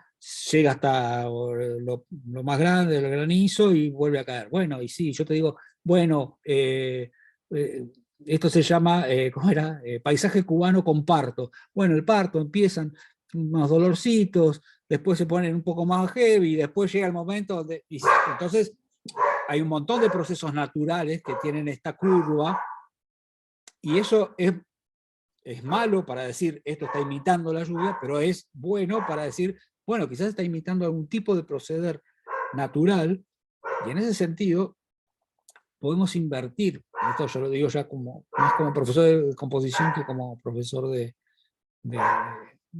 llega hasta lo más grande, el granizo, y vuelve a caer. Bueno, y sí, yo te digo, bueno, esto se llama, ¿cómo era? Paisaje cubano con parto. Bueno, el parto empiezan unos dolorcitos, después se ponen un poco más heavy, y después llega el momento donde... entonces, hay un montón de procesos naturales que tienen esta curva, y eso es malo para decir esto está imitando la lluvia, pero es bueno para decir, bueno, quizás está imitando algún tipo de proceder natural, y en ese sentido podemos invertir. Esto yo lo digo ya más como profesor de composición que como profesor de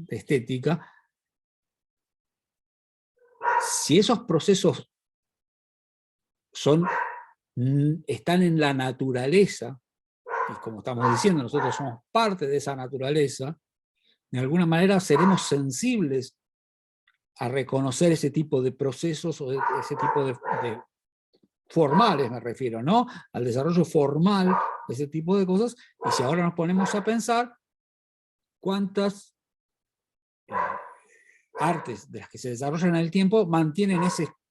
estética. Si esos procesos están en la naturaleza, y como estamos diciendo, nosotros somos parte de esa naturaleza, de alguna manera seremos sensibles a reconocer ese tipo de procesos o ese tipo de formales, me refiero, ¿no? Al desarrollo formal de ese tipo de cosas. Y si ahora nos ponemos a pensar cuántas artes de las que se desarrollan en el tiempo mantienen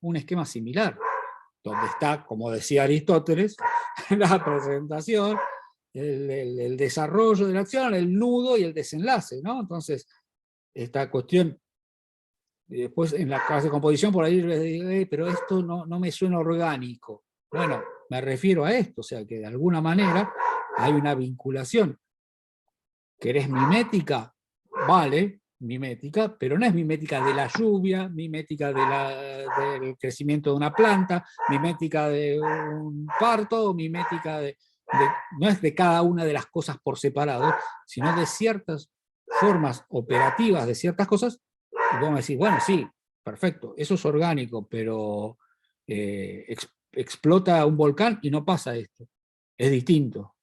un esquema similar, donde está, como decía Aristóteles, la presentación, el desarrollo de la acción, el nudo y el desenlace, ¿no? Entonces, esta cuestión, y después en la clase de composición por ahí les digo, pero esto no me suena orgánico. Bueno, me refiero a esto, o sea que de alguna manera hay una vinculación. ¿Querés mimética? Vale, mimética, pero no es mimética de la lluvia, mimética del crecimiento de una planta, mimética de un parto, mimética no es de cada una de las cosas por separado, sino de ciertas formas operativas de ciertas cosas. Y vos me decís, bueno, sí, perfecto, eso es orgánico, pero explota un volcán y no pasa esto. Es distinto.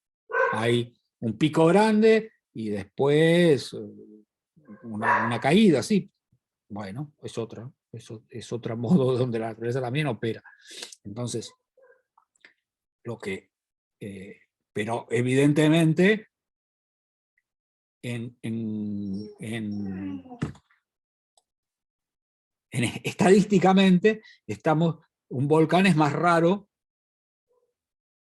Hay un pico grande y después una caída, sí. Bueno, es otro modo donde la naturaleza también opera. Entonces, pero evidentemente, estadísticamente, un volcán es más raro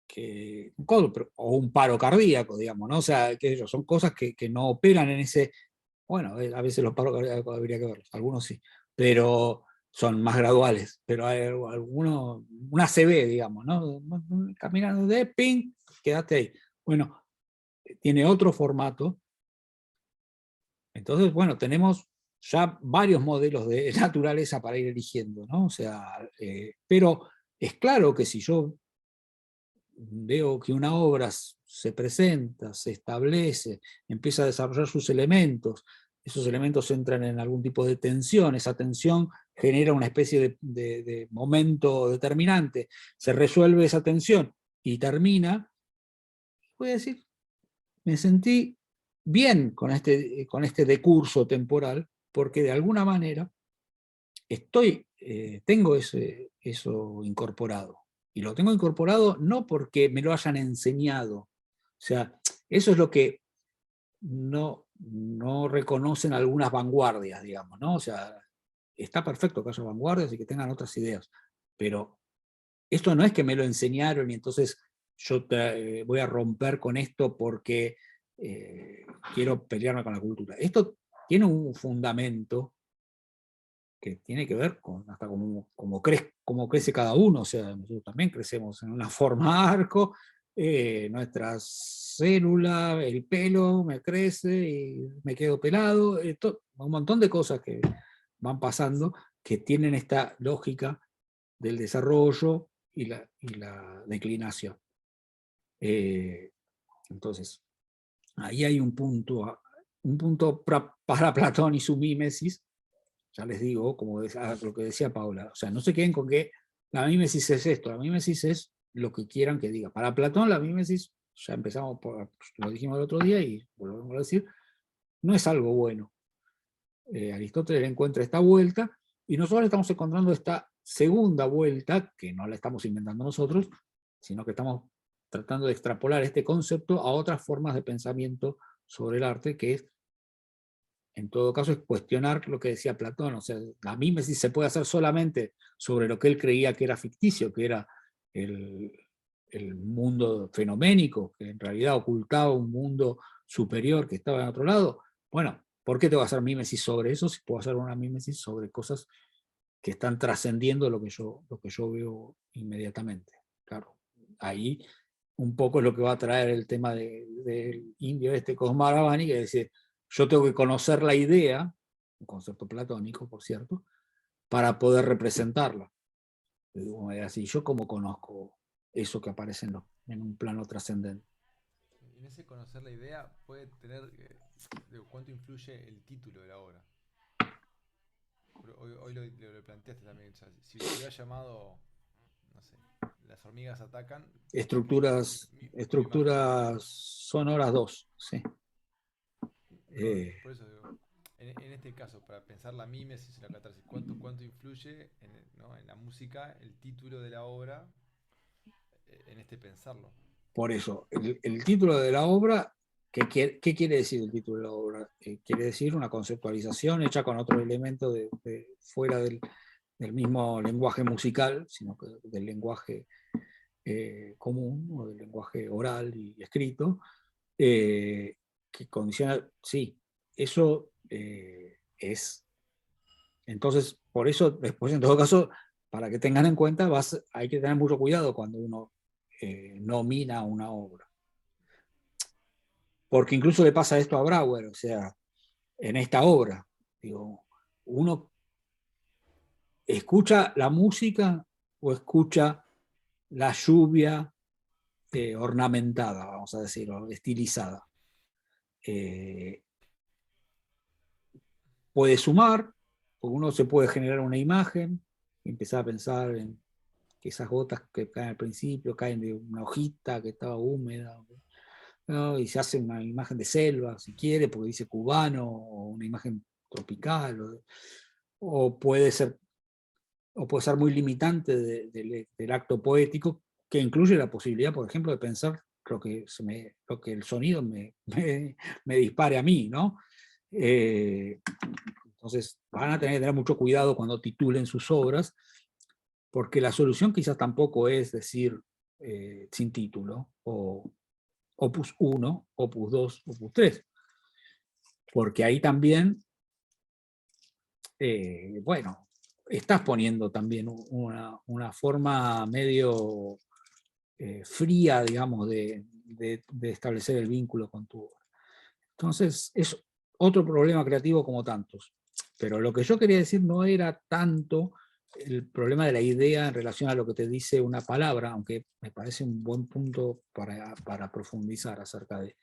que un codo, o un paro cardíaco, digamos, ¿no? O sea, que son cosas que no operan en ese. Bueno, a veces los paros cardíacos habría que verlos, algunos sí, pero son más graduales, pero hay algunos, una ACV, digamos, ¿no? Caminando de ping, quedaste ahí. Bueno, tiene otro formato. Entonces, bueno, tenemos ya varios modelos de naturaleza para ir eligiendo, ¿no? O sea, pero es claro que si yo veo que una obra se presenta, se establece, empieza a desarrollar sus elementos, esos elementos entran en algún tipo de tensión, esa tensión genera una especie de momento determinante, se resuelve esa tensión y termina, voy a decir, me sentí bien con este decurso temporal, porque de alguna manera tengo eso incorporado. Y lo tengo incorporado no porque me lo hayan enseñado. O sea, eso es lo que no reconocen algunas vanguardias, digamos, ¿no? O sea, está perfecto que haya vanguardias y que tengan otras ideas, pero esto no es que me lo enseñaron y entonces yo voy a romper con esto porque quiero pelearme con la cultura. Esto tiene un fundamento que tiene que ver con hasta cómo crece cada uno. O sea, nosotros también crecemos en una forma arco, nuestras células, el pelo me crece y me quedo pelado, un montón de cosas que van pasando que tienen esta lógica del desarrollo y la declinación. Entonces, ahí hay un punto para Platón y su mímesis. Ya les digo, como lo que decía Paula, o sea, no se queden con que la mímesis es esto, la mímesis es lo que quieran que diga. Para Platón la mímesis, ya empezamos lo dijimos el otro día y volvemos a decir, no es algo bueno. Aristóteles encuentra esta vuelta y nosotros estamos encontrando esta segunda vuelta, que no la estamos inventando nosotros, sino que estamos tratando de extrapolar este concepto a otras formas de pensamiento sobre el arte, que es, en todo caso, es cuestionar lo que decía Platón. O sea, la mímesis se puede hacer solamente sobre lo que él creía que era ficticio, que era el mundo fenoménico, que en realidad ocultaba un mundo superior que estaba en otro lado. Bueno, ¿por qué te voy a hacer mímesis sobre eso si puedo hacer una mímesis sobre cosas que están trascendiendo lo que yo veo inmediatamente? Claro, ahí un poco es lo que va a traer el tema del indio Cosmar Abani, que dice, yo tengo que conocer la idea, un concepto platónico, por cierto, para poder representarla. Así, ¿yo cómo conozco eso que aparece en un plano trascendente? En ese conocer la idea puede tener cuánto influye el título de la obra. Hoy lo planteaste también. O sea, si se hubiera llamado, no sé, Las hormigas atacan. Estructuras sonoras 2, sí. Por eso digo, en este caso, para pensar la mímesis y la catarsis, ¿cuánto influye ¿no? en la música el título de la obra en este pensarlo? Por eso, el título de la obra, ¿qué quiere decir el título de la obra? Quiere decir una conceptualización hecha con otro elemento fuera del mismo lenguaje musical, sino que del lenguaje común, o del lenguaje oral y escrito, que condiciona, sí, eso es. Entonces, por eso, después, en todo caso, para que tengan en cuenta, hay que tener mucho cuidado cuando uno nomina una obra. Porque incluso le pasa esto a Brauer, o sea, en esta obra, digo, uno escucha la música o escucha la lluvia ornamentada, vamos a decir, o estilizada. Puede sumar, porque uno se puede generar una imagen y empezar a pensar en que esas gotas que caen al principio caen de una hojita que estaba húmeda. ¿no? Y se hace una imagen de selva, si quiere, porque dice cubano, o una imagen tropical, o puede ser muy limitante del acto poético, que incluye la posibilidad, por ejemplo, de pensar lo que el sonido me dispare a mí, ¿no? Entonces van a tener que tener mucho cuidado cuando titulen sus obras, porque la solución quizás tampoco es decir sin título, o opus 1, opus 2, opus 3, porque ahí también, bueno, estás poniendo también una forma medio fría, digamos, de establecer el vínculo con tu obra. Entonces, es otro problema creativo como tantos. Pero lo que yo quería decir no era tanto el problema de la idea en relación a lo que te dice una palabra, aunque me parece un buen punto para profundizar acerca de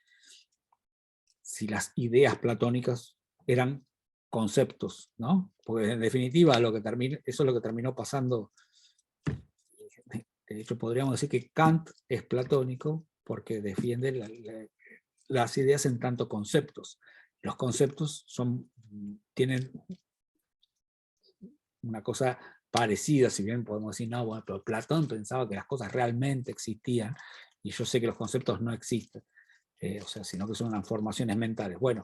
si las ideas platónicas eran conceptos, ¿no? Porque en definitiva eso es lo que terminó pasando. De hecho, podríamos decir que Kant es platónico porque defiende las ideas en tanto conceptos. Los conceptos tienen una cosa parecida, si bien podemos decir, no, bueno, pero Platón pensaba que las cosas realmente existían, y yo sé que los conceptos no existen, o sea, sino que son unas formaciones mentales. Bueno,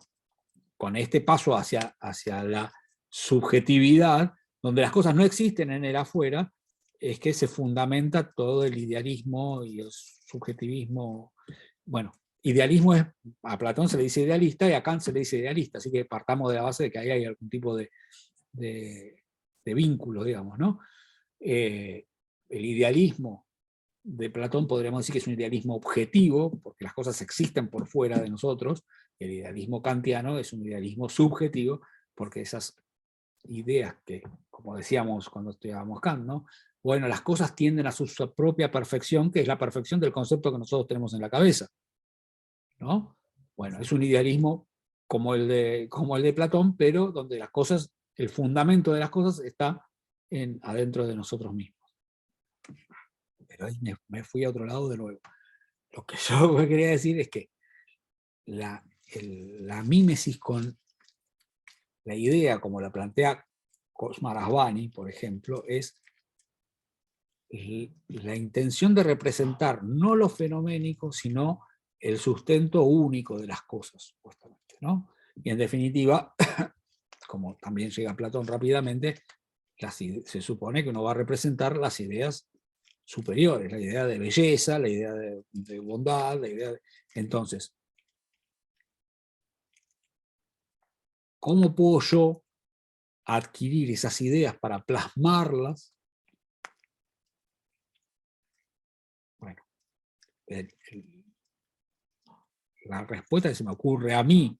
con este paso hacia la subjetividad, donde las cosas no existen en el afuera, es que se fundamenta todo el idealismo y el subjetivismo. Bueno, idealismo a Platón se le dice idealista y a Kant se le dice idealista, así que partamos de la base de que ahí hay algún tipo de vínculo, digamos, ¿no? El idealismo de Platón podríamos decir que es un idealismo objetivo, porque las cosas existen por fuera de nosotros. El idealismo kantiano es un idealismo subjetivo, porque esas ideas que, como decíamos cuando estudiábamos Kant, ¿no? Bueno, las cosas tienden a su propia perfección, que es la perfección del concepto que nosotros tenemos en la cabeza, ¿no? Bueno, es un idealismo como el de Platón, pero donde las cosas, el fundamento de las cosas está adentro de nosotros mismos. Pero ahí me fui a otro lado de nuevo. Lo que yo quería decir es que la mímesis con la idea, como la plantea Cosmarasvani, por ejemplo, es la intención de representar no lo fenoménico, sino el sustento único de las cosas, supuestamente, ¿no? Y en definitiva, como también llega Platón rápidamente, se supone que uno va a representar las ideas superiores, la idea de belleza, la idea de bondad, la idea de... Entonces, ¿cómo puedo yo adquirir esas ideas para plasmarlas? Bueno, la respuesta que se me ocurre a mí,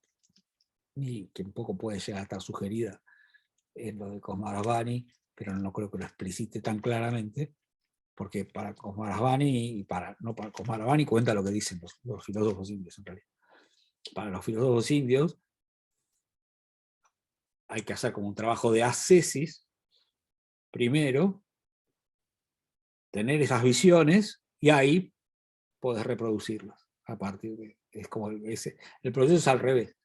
y que un poco puede llegar a estar sugerida en lo de Cosmarasvani, pero no creo que lo explicite tan claramente, porque para Cosmarasvani, no para Cosmarasvani cuenta lo que dicen los filósofos indios en realidad. Para los filósofos indios hay que hacer como un trabajo de ascesis, primero, tener esas visiones, y ahí podés reproducirlas. A partir de, es como el proceso es al revés.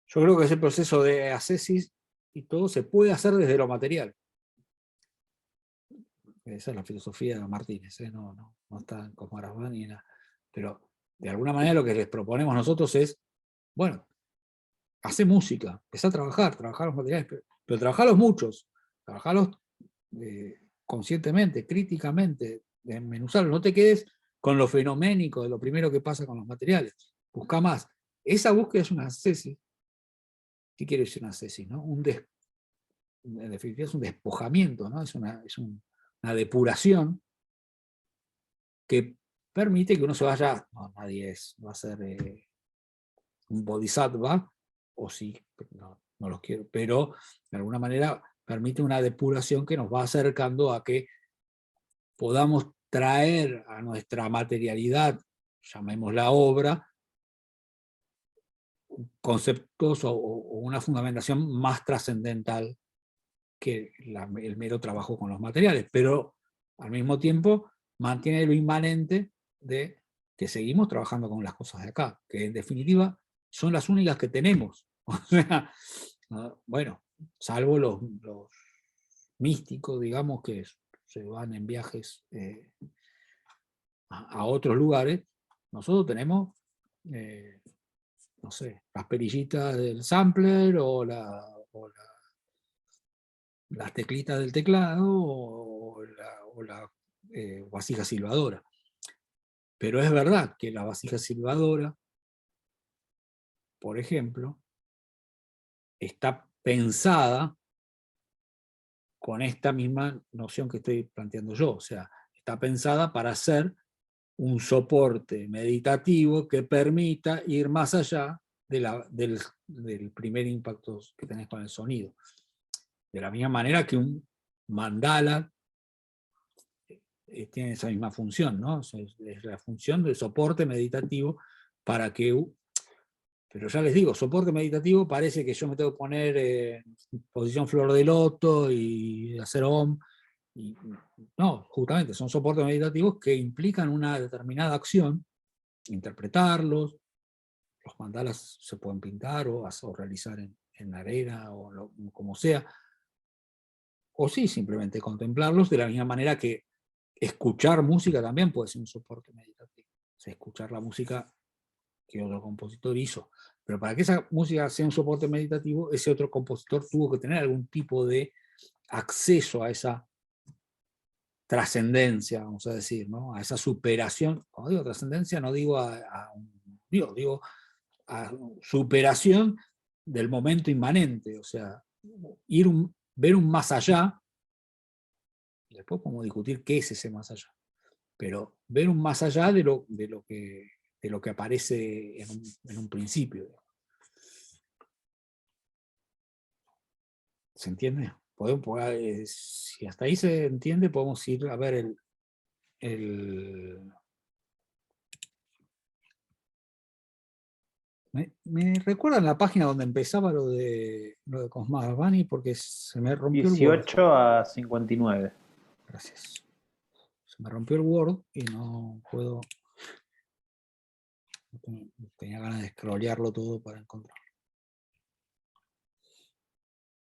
Yo creo que ese proceso de ascesis y todo se puede hacer desde lo material. Esa es la filosofía de Martínez, no está en Cosmarasvani ni nada. Pero de alguna manera lo que les proponemos nosotros es, bueno, hacer música, empezar a trabajar los materiales, pero trabajarlos muchos, trabajarlos conscientemente, críticamente, desmenuzarlos. No te quedes con lo fenoménico de lo primero que pasa con los materiales. Busca más. Esa búsqueda es una ascesis. ¿Qué quiere decir una ascesis? ¿No? En definitiva es un despojamiento, ¿no? Es una depuración que permite que uno se vaya, no, nadie va a ser un bodhisattva, o sí, no los quiero, pero de alguna manera permite una depuración que nos va acercando a que podamos traer a nuestra materialidad, llamémosla obra, conceptos o una fundamentación más trascendental que el mero trabajo con los materiales, pero al mismo tiempo mantiene lo inmanente de que seguimos trabajando con las cosas de acá, que en definitiva son las únicas que tenemos. O sea, bueno, salvo los místicos, digamos, que se van en viajes a otros lugares, nosotros tenemos, no sé, las perillitas del sampler o las teclitas del teclado o la vasija silbadora. Pero es verdad que la vasija silbadora, por ejemplo, está pensada con esta misma noción que estoy planteando yo. O sea, está pensada para ser un soporte meditativo que permita ir más allá del primer impacto que tenés con el sonido. De la misma manera que un mandala tiene esa misma función, ¿no? Es la función de soporte meditativo para que... Pero ya les digo, soporte meditativo parece que yo me tengo que poner en posición flor de loto y hacer OM. Y no, justamente son soportes meditativos que implican una determinada acción, interpretarlos. Los mandalas se pueden pintar o realizar en arena o como sea. O sí, simplemente contemplarlos de la misma manera que escuchar música también puede ser un soporte meditativo. O sea, escuchar la música que otro compositor hizo. Pero para que esa música sea un soporte meditativo, ese otro compositor tuvo que tener algún tipo de acceso a esa trascendencia, vamos a decir, ¿no? A esa superación. Cuando digo trascendencia, no digo digo a superación del momento inmanente, o sea, ver un más allá. Después podemos discutir qué es ese más allá, pero ver un más allá de lo que aparece en un principio. ¿Se entiende? Si hasta ahí se entiende, podemos ir a ver ¿Me recuerdan la página donde empezaba lo de Cosmagavani? Porque se me rompió el Word. 18 a 59. Gracias. Se me rompió el Word y no puedo... Tenía ganas de scrollearlo todo para encontrarlo.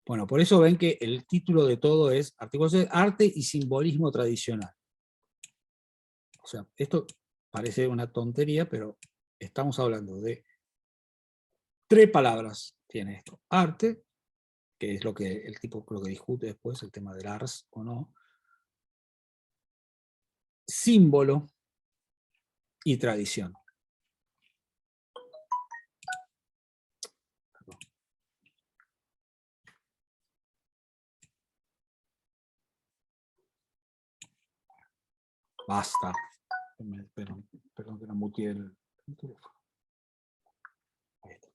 Bueno, por eso ven que el título de todo es Artículos de Arte y Simbolismo Tradicional. O sea, esto parece una tontería, pero estamos hablando de 3 palabras. Tiene esto. Arte, que es lo que el tipo creo que discute después, el tema del ars o no. Símbolo y tradición. Basta. Perdón que no muteé el teléfono. Ahí está.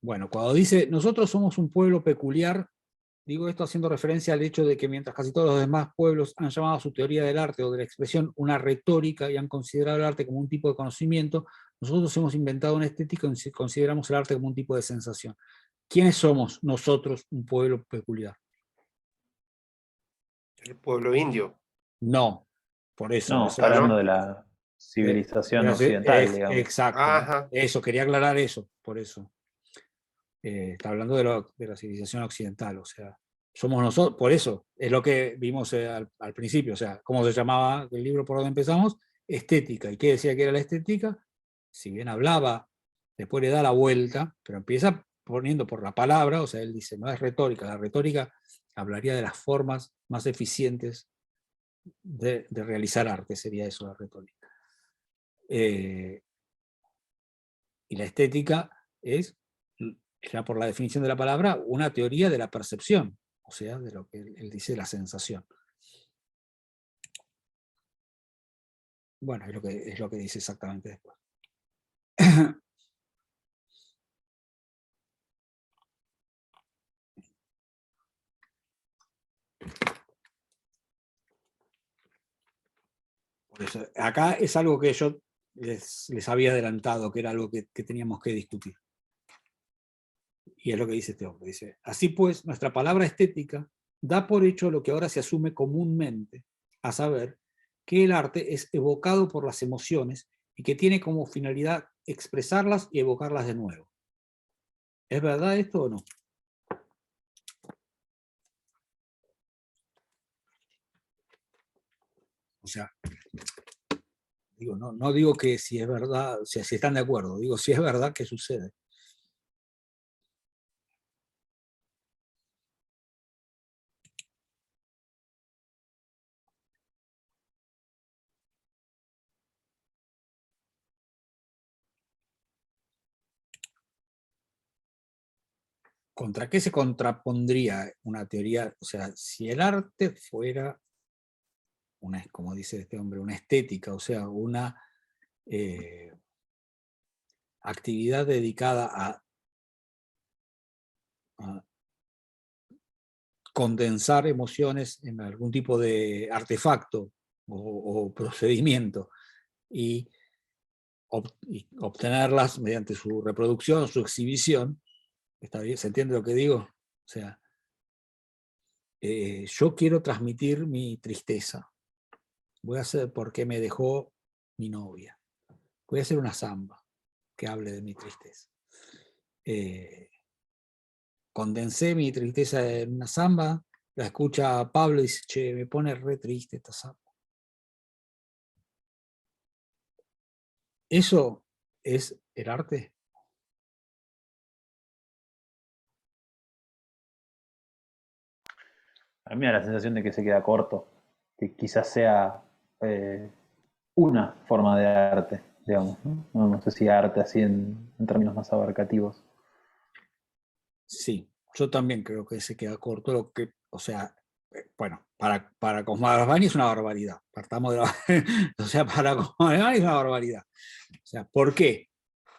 Bueno, cuando dice, nosotros somos un pueblo peculiar, digo esto haciendo referencia al hecho de que mientras casi todos los demás pueblos han llamado a su teoría del arte o de la expresión una retórica y han considerado el arte como un tipo de conocimiento, nosotros hemos inventado una estética y consideramos el arte como un tipo de sensación. ¿Quiénes somos nosotros un pueblo peculiar? El pueblo indio. No, por eso. No, eso está hablando ¿no? de la civilización occidental, digamos. Exacto. Ajá. Eso, quería aclarar eso, por eso. Está hablando de la civilización occidental, o sea, somos nosotros, por eso, es lo que vimos al principio, o sea, ¿cómo se llamaba el libro por donde empezamos? Estética. ¿Y qué decía que era la estética? Si bien hablaba, después le da la vuelta, pero empieza poniendo por la palabra, o sea, él dice, no es retórica, la retórica hablaría de las formas más eficientes de realizar arte, sería eso la retórica. Y la estética es, ya por la definición de la palabra, una teoría de la percepción, o sea, de lo que él dice, la sensación. Bueno, es lo que dice exactamente después. Por eso, acá es algo que yo les había adelantado, que era algo que teníamos que discutir. Y es lo que dice este hombre. Dice, así pues, nuestra palabra estética da por hecho lo que ahora se asume comúnmente, a saber, que el arte es evocado por las emociones y que tiene como finalidad expresarlas y evocarlas de nuevo. ¿Es verdad esto o no? O sea, digo, no digo que si es verdad, o sea, si están de acuerdo, digo, si es verdad, ¿qué sucede? ¿Contra qué se contrapondría una teoría? O sea, si el arte fuera, como dice este hombre, una estética, o sea, una actividad dedicada a condensar emociones en algún tipo de artefacto o procedimiento y obtenerlas mediante su reproducción, su exhibición. ¿Está bien? ¿Se entiende lo que digo? O sea, yo quiero transmitir mi tristeza. Voy a hacer por qué me dejó mi novia. Voy a hacer una samba que hable de mi tristeza. Condensé mi tristeza en una samba, la escucha Pablo y dice, che, me pone re triste esta samba. ¿Eso es el arte? A mí me da la sensación de que se queda corto, que quizás sea una forma de arte, digamos, ¿no? No sé si arte así en términos más abarcativos. Sí, yo también creo que se queda corto. Lo que, o sea, bueno, para Cosmagravani es una barbaridad. Partamos de o sea, para Cosmagravani es una barbaridad. O sea, ¿por qué?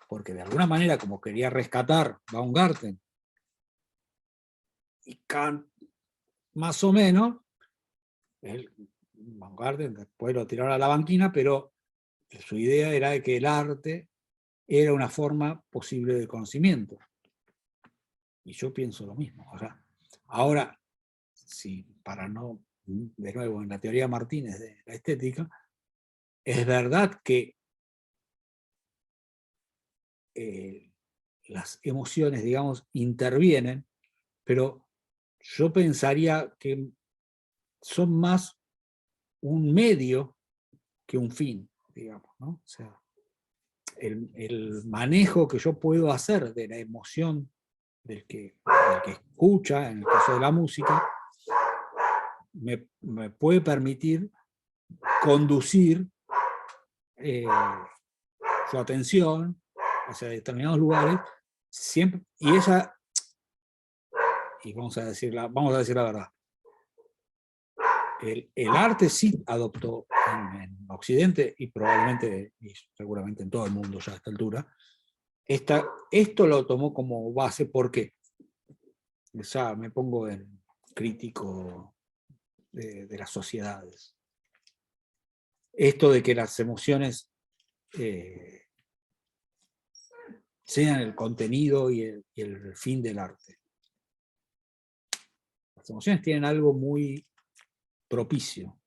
Porque de alguna manera, como quería rescatar Baumgarten y Kant, más o menos, Baumgarten después lo tiraron a la banquina, pero su idea era de que el arte era una forma posible de conocimiento. Y yo pienso lo mismo. O sea, ahora, si para no, de nuevo, en la teoría Martínez de la estética, es verdad que las emociones, digamos, intervienen, pero yo pensaría que son más un medio que un fin, digamos, ¿no? O sea, el manejo que yo puedo hacer de la emoción del que escucha, en el caso de la música, me puede permitir conducir su atención hacia determinados lugares, siempre, y vamos a decir la verdad, el arte sí adoptó en Occidente y probablemente, y seguramente en todo el mundo ya a esta altura, esto lo tomó como base porque, ya me pongo en crítico de las sociedades. Esto de que las emociones sean el contenido y el fin del arte. Las emociones tienen algo muy propicio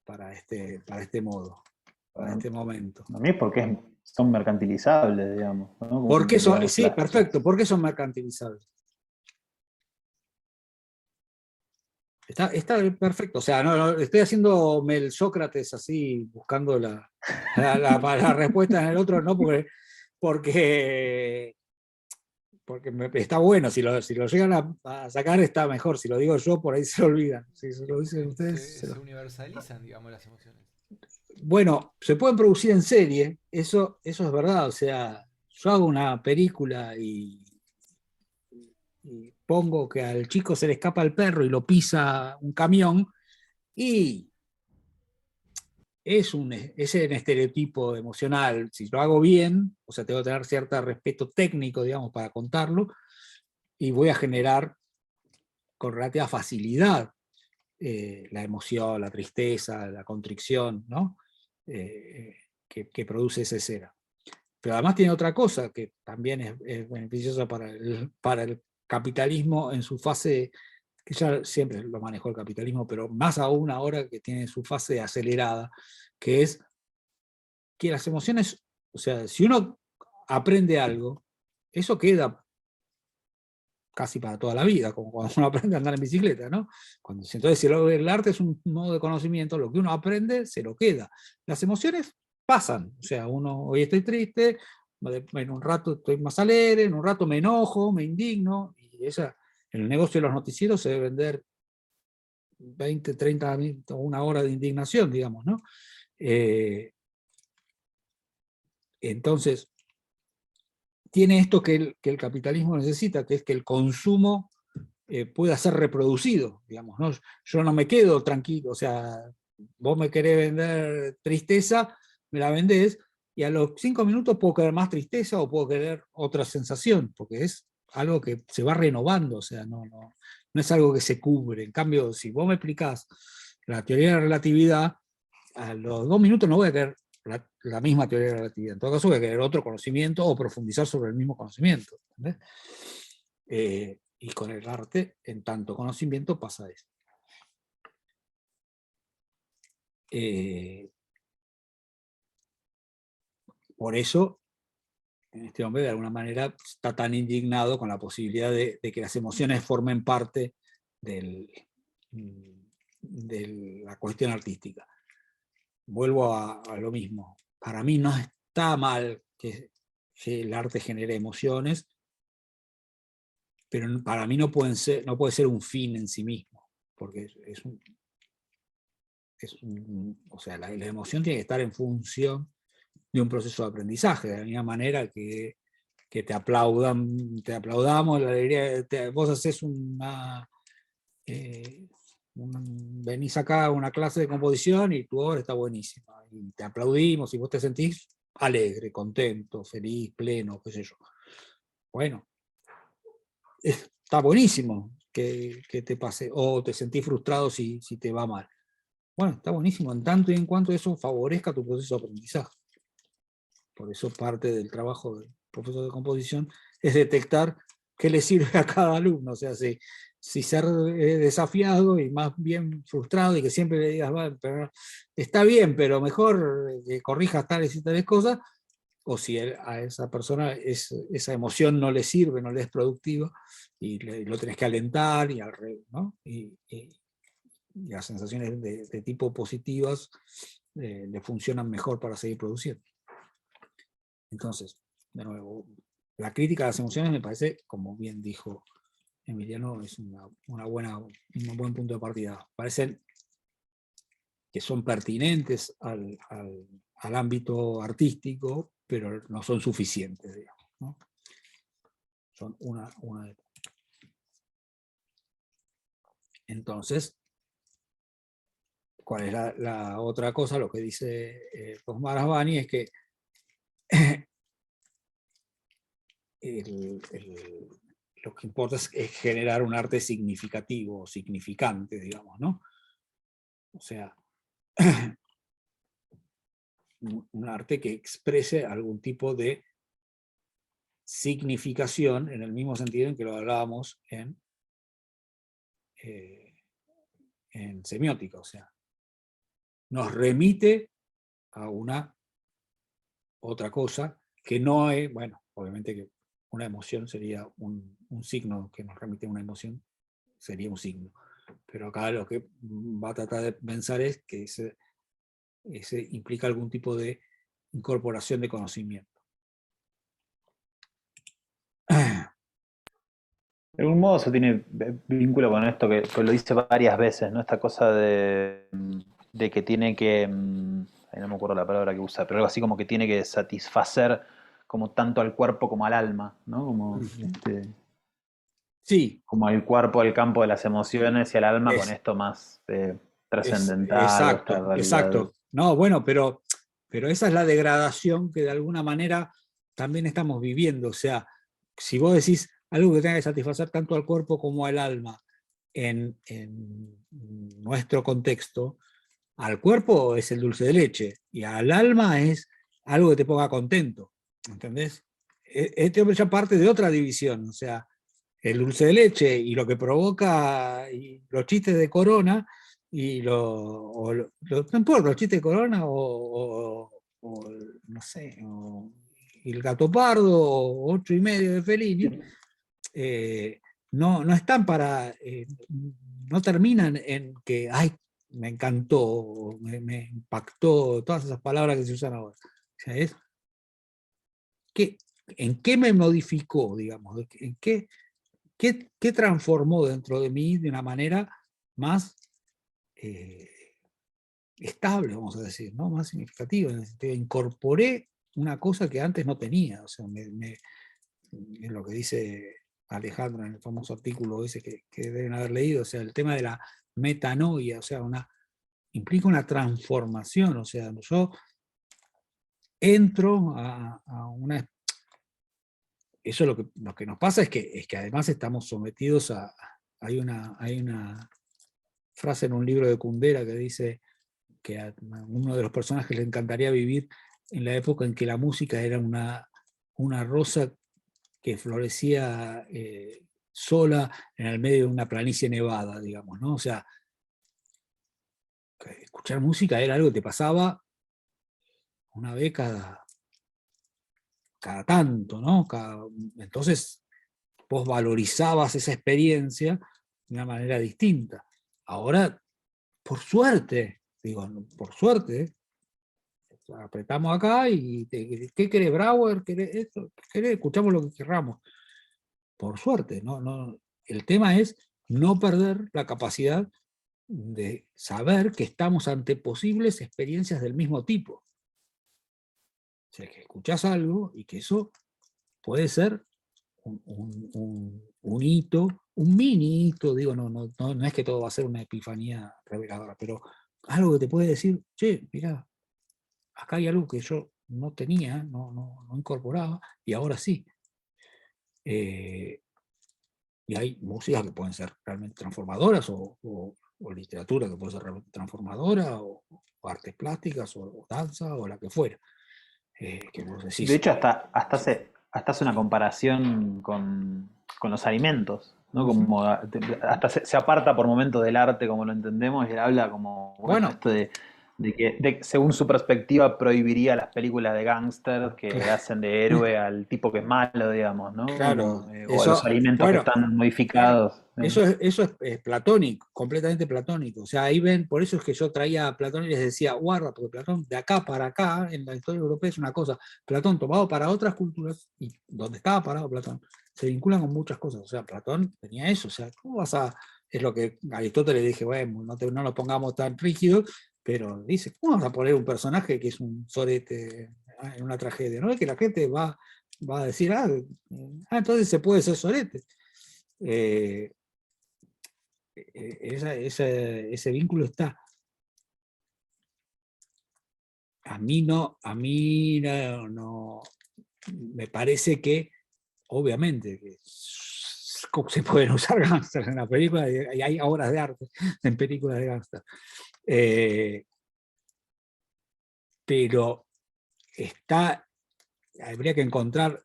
para este modo, para este momento. A mí es porque son mercantilizables, digamos, ¿no? ¿Por qué son? Digamos, Sí, perfecto. ¿Por qué son mercantilizables? Está perfecto. O sea, no, estoy haciendo el Sócrates así, buscando la respuesta en el otro, no porque está bueno. Si lo llegan a sacar, está mejor. Si lo digo yo, por ahí se lo olvidan. Si se lo dicen ustedes. Se universalizan, digamos, las emociones. Bueno, se pueden producir en serie, eso es verdad. O sea, yo hago una película y pongo que al chico se le escapa el perro y lo pisa un camión, y es un estereotipo emocional. Si lo hago bien, o sea, tengo que tener cierto respeto técnico, digamos, para contarlo, y voy a generar con relativa facilidad la emoción, la tristeza, la contrición, ¿no? Que produce esa escena. Pero además tiene otra cosa que también es beneficiosa para el capitalismo en su fase, que ya siempre lo manejó el capitalismo, pero más aún ahora que tiene su fase acelerada, que es que las emociones, o sea, si uno aprende algo, eso queda casi para toda la vida, como cuando uno aprende a andar en bicicleta, ¿no? Entonces, si el arte es un modo de conocimiento, lo que uno aprende se lo queda. Las emociones pasan, o sea, hoy estoy triste, en un rato estoy más alegre, en un rato me enojo, me indigno, y en el negocio de los noticieros se debe vender 20, 30 minutos, una hora de indignación, digamos, ¿no? Entonces, tiene esto que el capitalismo necesita, que es que el consumo pueda ser reproducido, digamos, ¿no? Yo no me quedo tranquilo, o sea, vos me querés vender tristeza, me la vendés, y a los 5 minutos puedo querer más tristeza o puedo querer otra sensación, porque es algo que se va renovando, o sea, no es algo que se cubre. En cambio, si vos me explicás la teoría de la relatividad, a los 2 minutos no voy a querer la misma teoría de la relatividad. En todo caso, voy a querer otro conocimiento o profundizar sobre el mismo conocimiento. Y con el arte, en tanto conocimiento, pasa eso. Por eso, este hombre de alguna manera está tan indignado con la posibilidad de que las emociones formen parte de la cuestión artística. Vuelvo a lo mismo. Para mí no está mal que el arte genere emociones, pero para mí no puede ser un fin en sí mismo, porque o sea, la emoción tiene que estar en función de un proceso de aprendizaje, de la misma manera que te aplaudamos, la alegría, vos haces venís acá a una clase de composición y tu obra está buenísima, y te aplaudimos y vos te sentís alegre, contento, feliz, pleno, qué sé yo. Bueno, está buenísimo que te pase, o te sentís frustrado si te va mal. Bueno, está buenísimo en tanto y en cuanto eso favorezca tu proceso de aprendizaje. Por eso parte del trabajo del profesor de composición es detectar qué le sirve a cada alumno, o sea, si ser desafiado y más bien frustrado y que siempre le digas, bueno, pero está bien, pero mejor que corrijas tales y tales cosas, o si a esa persona esa emoción no le sirve, no le es productiva, y lo tenés que alentar, ¿no? Y las sensaciones de tipo positivas le funcionan mejor para seguir produciendo. Entonces, de nuevo, la crítica a las emociones me parece, como bien dijo Emiliano, es un buen punto de partida. Parecen que son pertinentes al ámbito artístico, pero no son suficientes, digamos, ¿no? Son una de... Entonces, ¿cuál es la otra cosa? Lo que dice Cosmar Asbani es que lo que importa es generar un arte significativo, significante, digamos, ¿no? O sea, un arte que exprese algún tipo de significación, en el mismo sentido en que lo hablábamos en semiótica, o sea, nos remite a una otra cosa que no es, bueno, obviamente que una emoción sería un signo que nos remite a una emoción, sería un signo. Pero acá lo que va a tratar de pensar es que ese implica algún tipo de incorporación de conocimiento. De algún modo eso tiene vínculo con esto que lo dice varias veces, ¿no? Esta cosa de que tiene que, no me acuerdo la palabra que usa, pero algo así como que tiene que satisfacer como tanto al cuerpo como al alma, ¿no? Como, sí. Como al cuerpo, al campo de las emociones y al alma con esto más trascendental. Exacto. No, bueno, pero esa es la degradación que de alguna manera también estamos viviendo. O sea, si vos decís algo que tenga que satisfacer tanto al cuerpo como al alma en nuestro contexto, al cuerpo es el dulce de leche y al alma es algo que te ponga contento. ¿entendés? Este hombre ya parte de otra división, o sea, el dulce de leche y lo que provoca y los chistes de Corona, y no importa, los chistes de Corona o no sé, y el Gato Pardo o 8,5 de Fellini, no están para, no terminan en que, ay, me encantó, me impactó, todas esas palabras que se usan ahora. O sea, ¿en qué me modificó, digamos? ¿En qué transformó dentro de mí de una manera más estable, vamos a decir, ¿no? Más significativa? En el sentido, incorporé una cosa que antes no tenía. O sea, es lo que dice Alejandro en el famoso artículo ese que deben haber leído, o sea, el tema de la metanoia, o sea, implica una transformación. O sea, yo entro a una... Eso lo que nos pasa es que además estamos sometidos a... Hay una frase en un libro de Kundera que dice que a uno de los personajes le encantaría vivir en la época en que la música era una rosa que florecía sola en el medio de una planicie nevada, digamos, ¿no? O sea, escuchar música era algo que te pasaba una vez cada tanto, ¿no? Entonces vos valorizabas esa experiencia de una manera distinta. Ahora, por suerte, digo, por suerte, apretamos acá y ¿qué querés, Brauer? ¿Querés esto? ¿Querés? Escuchamos lo que querramos. Por suerte, no, el tema es no perder la capacidad de saber que estamos ante posibles experiencias del mismo tipo. O sea, que escuchás algo y que eso puede ser un hito, un mini hito, digo, no es que todo va a ser una epifanía reveladora, pero algo que te puede decir, che, mirá, acá hay algo que yo no tenía, no incorporaba, y ahora sí. Y hay músicas que pueden ser realmente transformadoras, o literatura que puede ser realmente transformadora, o artes plásticas, o danza, o la que fuera. Que vos decís, De hecho, hasta hace una comparación con los alimentos, ¿no? Como hasta se aparta por momentos del arte como lo entendemos, y él habla como, bueno, esto de que según su perspectiva prohibiría las películas de gángster que hacen de héroe al tipo que es malo, digamos, ¿no? claro, O a los alimentos que están modificados. Eso es platónico, completamente platónico. O sea, ahí ven, por eso es que yo traía a Platón y les decía, guarda, porque Platón de acá para acá, en la historia europea es una cosa, Platón tomado para otras culturas, y donde estaba parado Platón, se vinculan con muchas cosas. O sea, Platón tenía eso. O sea, ¿cómo vas a...? Es lo que a Aristóteles le dije, bueno, no lo pongamos tan rígido, pero dice, ¿cómo vas a poner un personaje que es un sorete en una tragedia? ¿No es que la gente va a decir, entonces se puede ser sorete? Ese vínculo está. A mí no, me parece que, obviamente, que se pueden usar gángsters en la película, y hay obras de arte en películas de gángsters. Pero habría que encontrar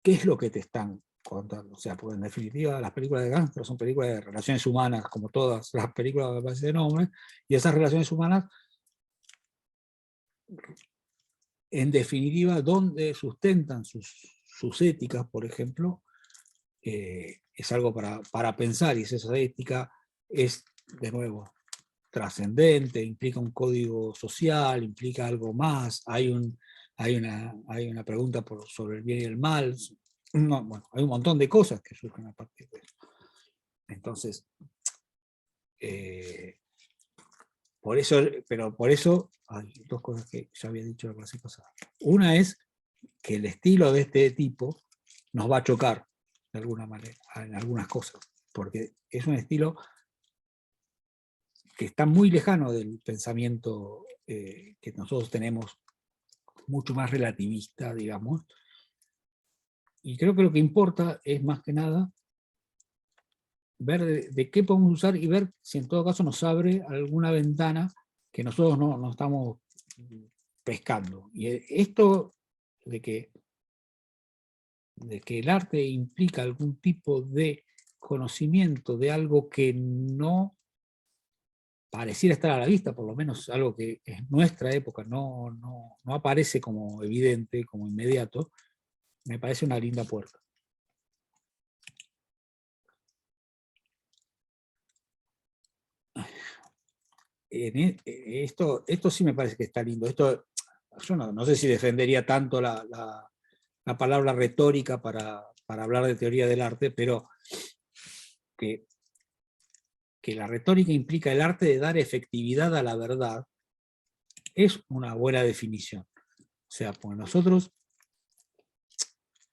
qué es lo que te están contando. O sea, porque en definitiva las películas de gángsters son películas de relaciones humanas, como todas las películas que aparecen de nombre, y esas relaciones humanas, en definitiva, donde sustentan sus éticas, por ejemplo, es algo para pensar, y esa ética es, de nuevo, trascendente, implica un código social, implica algo más, hay una pregunta sobre el bien y el mal, hay un montón de cosas que surgen a partir de eso. Entonces, por eso hay dos cosas que ya había dicho la clase pasada. Una es que el estilo de este tipo nos va a chocar de alguna manera en algunas cosas, porque es un estilo que está muy lejano del pensamiento que nosotros tenemos, mucho más relativista, digamos. Y creo que lo que importa es más que nada ver de qué podemos usar y ver si en todo caso nos abre alguna ventana que nosotros no estamos pescando. Y esto de que el arte implica algún tipo de conocimiento de algo que no pareciera estar a la vista, por lo menos algo que en nuestra época no aparece como evidente, como inmediato, me parece una linda puerta. Esto sí me parece que está lindo. Yo no sé si defendería tanto la palabra retórica para hablar de teoría del arte, pero que la retórica implica el arte de dar efectividad a la verdad, es una buena definición. O sea, porque nosotros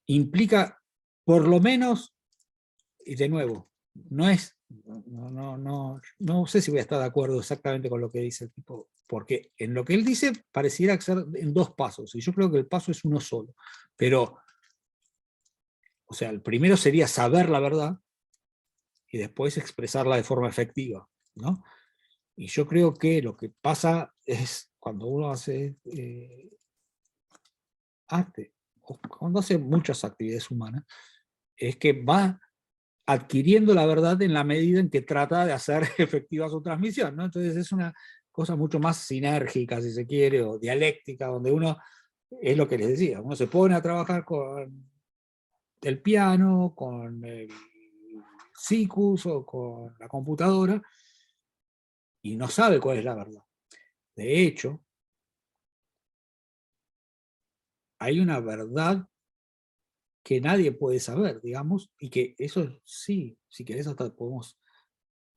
implica, por lo menos, y de nuevo, no sé si voy a estar de acuerdo exactamente con lo que dice el tipo, porque en lo que él dice pareciera ser en dos pasos, y yo creo que el paso es uno solo, pero, o sea, el primero sería saber la verdad, y después expresarla de forma efectiva, ¿no? Y yo creo que lo que pasa es cuando uno hace arte, o cuando hace muchas actividades humanas, es que va adquiriendo la verdad en la medida en que trata de hacer efectiva su transmisión, ¿no? Entonces es una cosa mucho más sinérgica, si se quiere, o dialéctica, donde uno, es lo que les decía, uno se pone a trabajar con el piano, con el sikus o con la computadora, y no sabe cuál es la verdad. De hecho, hay una verdad que nadie puede saber, digamos, y que eso sí, si querés hasta podemos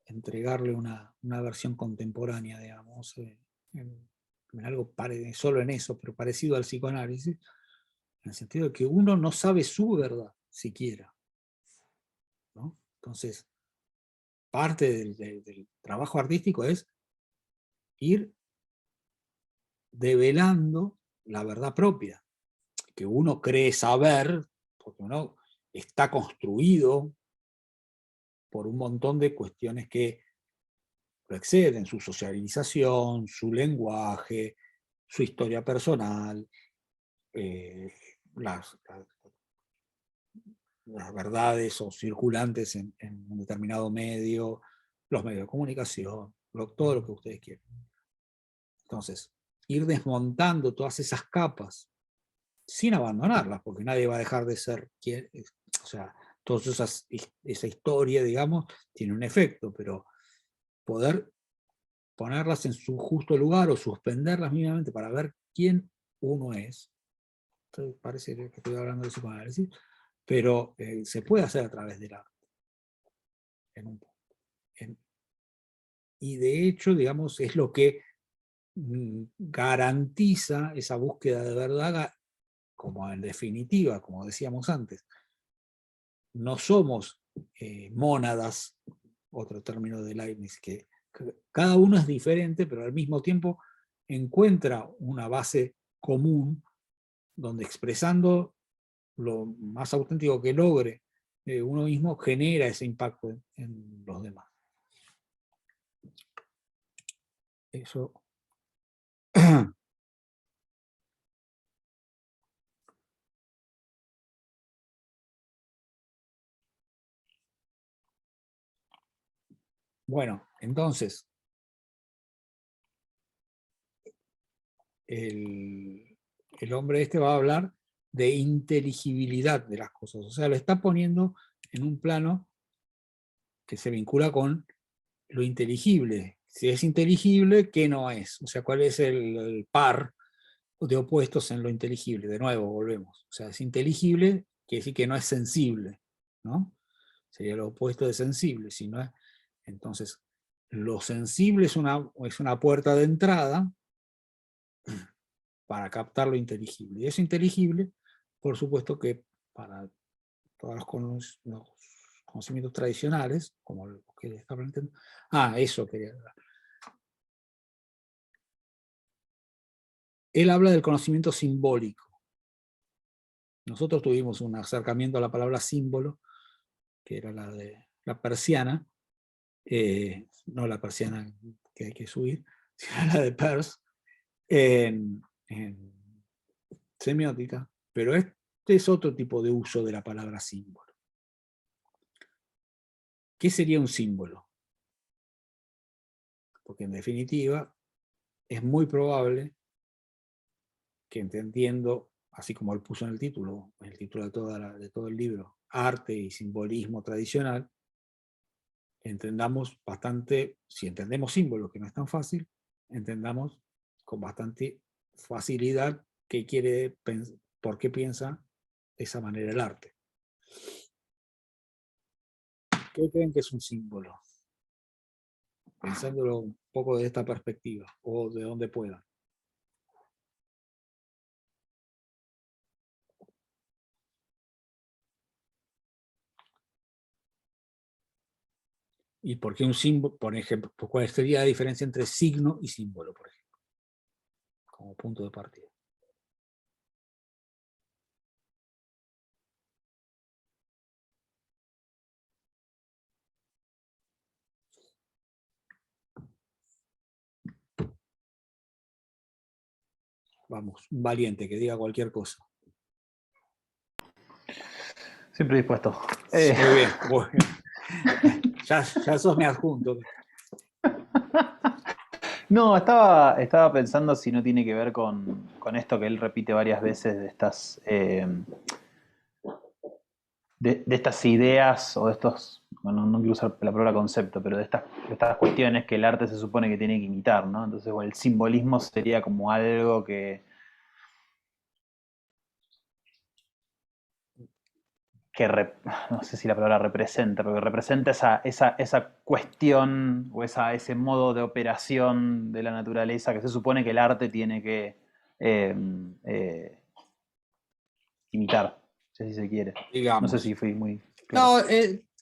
entregarle una versión contemporánea, digamos, en algo solo en eso, pero parecido al psicoanálisis, en el sentido de que uno no sabe su verdad siquiera, ¿no? Entonces, parte del trabajo artístico es ir develando la verdad propia, que uno cree saber, porque uno está construido por un montón de cuestiones que lo exceden, su socialización, su lenguaje, su historia personal, las verdades o circulantes en un determinado medio, los medios de comunicación, todo lo que ustedes quieran. Entonces, ir desmontando todas esas capas sin abandonarlas, porque nadie va a dejar de ser quien, o sea, toda esa historia, digamos, tiene un efecto, pero poder ponerlas en su justo lugar o suspenderlas mínimamente para ver quién uno es. Entonces, parece que estoy hablando de psicoanálisis, pero se puede hacer a través del arte. Y de hecho, digamos, es lo que garantiza esa búsqueda de verdad, como en definitiva, como decíamos antes, no somos mónadas, otro término de Leibniz, que cada uno es diferente, pero al mismo tiempo encuentra una base común donde expresando lo más auténtico que logre uno mismo genera ese impacto en los demás. Eso. Bueno, entonces, el hombre este va a hablar de inteligibilidad de las cosas, o sea, lo está poniendo en un plano que se vincula con lo inteligible. Si es inteligible, ¿qué no es? O sea, ¿cuál es el par de opuestos en lo inteligible? De nuevo, volvemos. O sea, es inteligible, quiere decir que no es sensible, ¿no? Sería lo opuesto de sensible. Si no es, entonces, lo sensible es una puerta de entrada para captar lo inteligible. Y eso inteligible, por supuesto que para todos los conocimientos tradicionales, como lo que está planteando. Eso quería hablar. Él habla del conocimiento simbólico. Nosotros tuvimos un acercamiento a la palabra símbolo, que era la de la persiana, no la persiana que hay que subir, sino la de Peirce, en semiótica, Pero este es otro tipo de uso de la palabra símbolo. ¿Qué sería un símbolo? Porque en definitiva es muy probable que entendiendo, así como él puso en el título de todo el libro, arte y simbolismo tradicional, entendamos bastante, si entendemos símbolos, que no es tan fácil, entendamos con bastante facilidad por qué piensa de esa manera el arte. ¿Qué creen que es un símbolo? Pensándolo un poco de esta perspectiva, o de donde puedan. ¿Y por qué un símbolo? Por ejemplo, ¿cuál sería la diferencia entre signo y símbolo, por ejemplo? Como punto de partida. Vamos, un valiente que diga cualquier cosa. Siempre dispuesto. Muy bien, muy bien. Ya sos mi adjunto. No, estaba pensando si no tiene que ver con esto que él repite varias veces de estas, de estas ideas o de estos, bueno, no quiero usar la palabra concepto, pero de estas cuestiones que el arte se supone que tiene que imitar, ¿no? Entonces, bueno, el simbolismo sería como algo que no sé si la palabra representa, pero que representa esa cuestión o ese modo de operación de la naturaleza que se supone que el arte tiene que imitar, no sé si se quiere. Digamos. No sé si fui muy claro.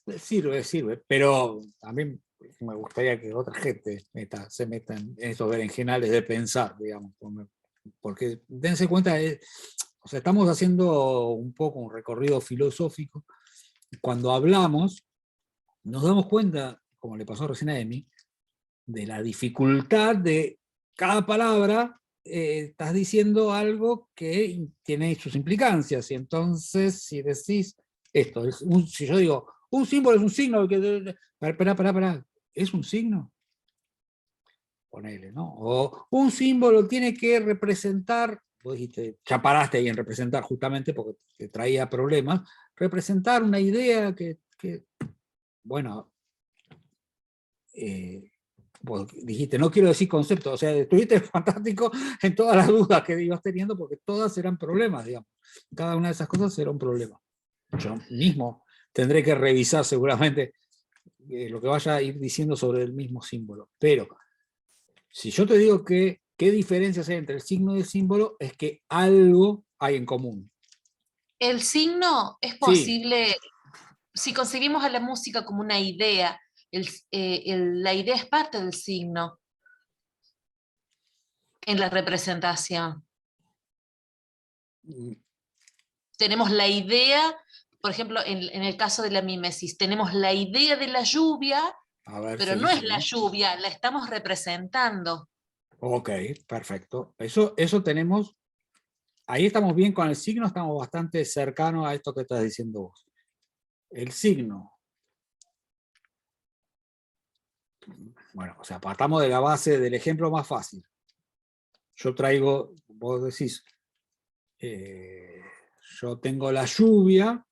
No, sirve, pero también me gustaría que otra gente se meta en estos berenjenales de pensar, digamos, porque dense cuenta, o sea, estamos haciendo un poco un recorrido filosófico. Cuando hablamos, nos damos cuenta, como le pasó recién a Emi, de la dificultad de cada palabra. Estás diciendo algo que tiene sus implicancias, y entonces si decís esto, si yo digo, un símbolo es un signo, pará, ¿es un signo? Ponele, ¿no? O un símbolo tiene que representar, vos dijiste, ya paraste ahí en representar justamente porque te traía problemas, representar una idea que bueno, vos dijiste, no quiero decir concepto, o sea, estuviste fantástico en todas las dudas que ibas teniendo, porque todas eran problemas, digamos. Cada una de esas cosas era un problema. Yo mismo tendré que revisar seguramente lo que vaya a ir diciendo sobre el mismo símbolo. Pero, si yo te digo que qué diferencias hay entre el signo y el símbolo, es que algo hay en común. El signo es posible, si concebimos a la música como una idea, la idea es parte del signo en la representación. Tenemos la idea, por ejemplo, en el caso de la mímesis, tenemos la idea de la lluvia, pero no es la lluvia, la estamos representando. Ok, perfecto. Eso tenemos, ahí estamos bien con el signo, estamos bastante cercanos a esto que estás diciendo vos. El signo. Bueno, o sea, partamos de la base del ejemplo más fácil. Yo traigo, vos decís, yo tengo la lluvia,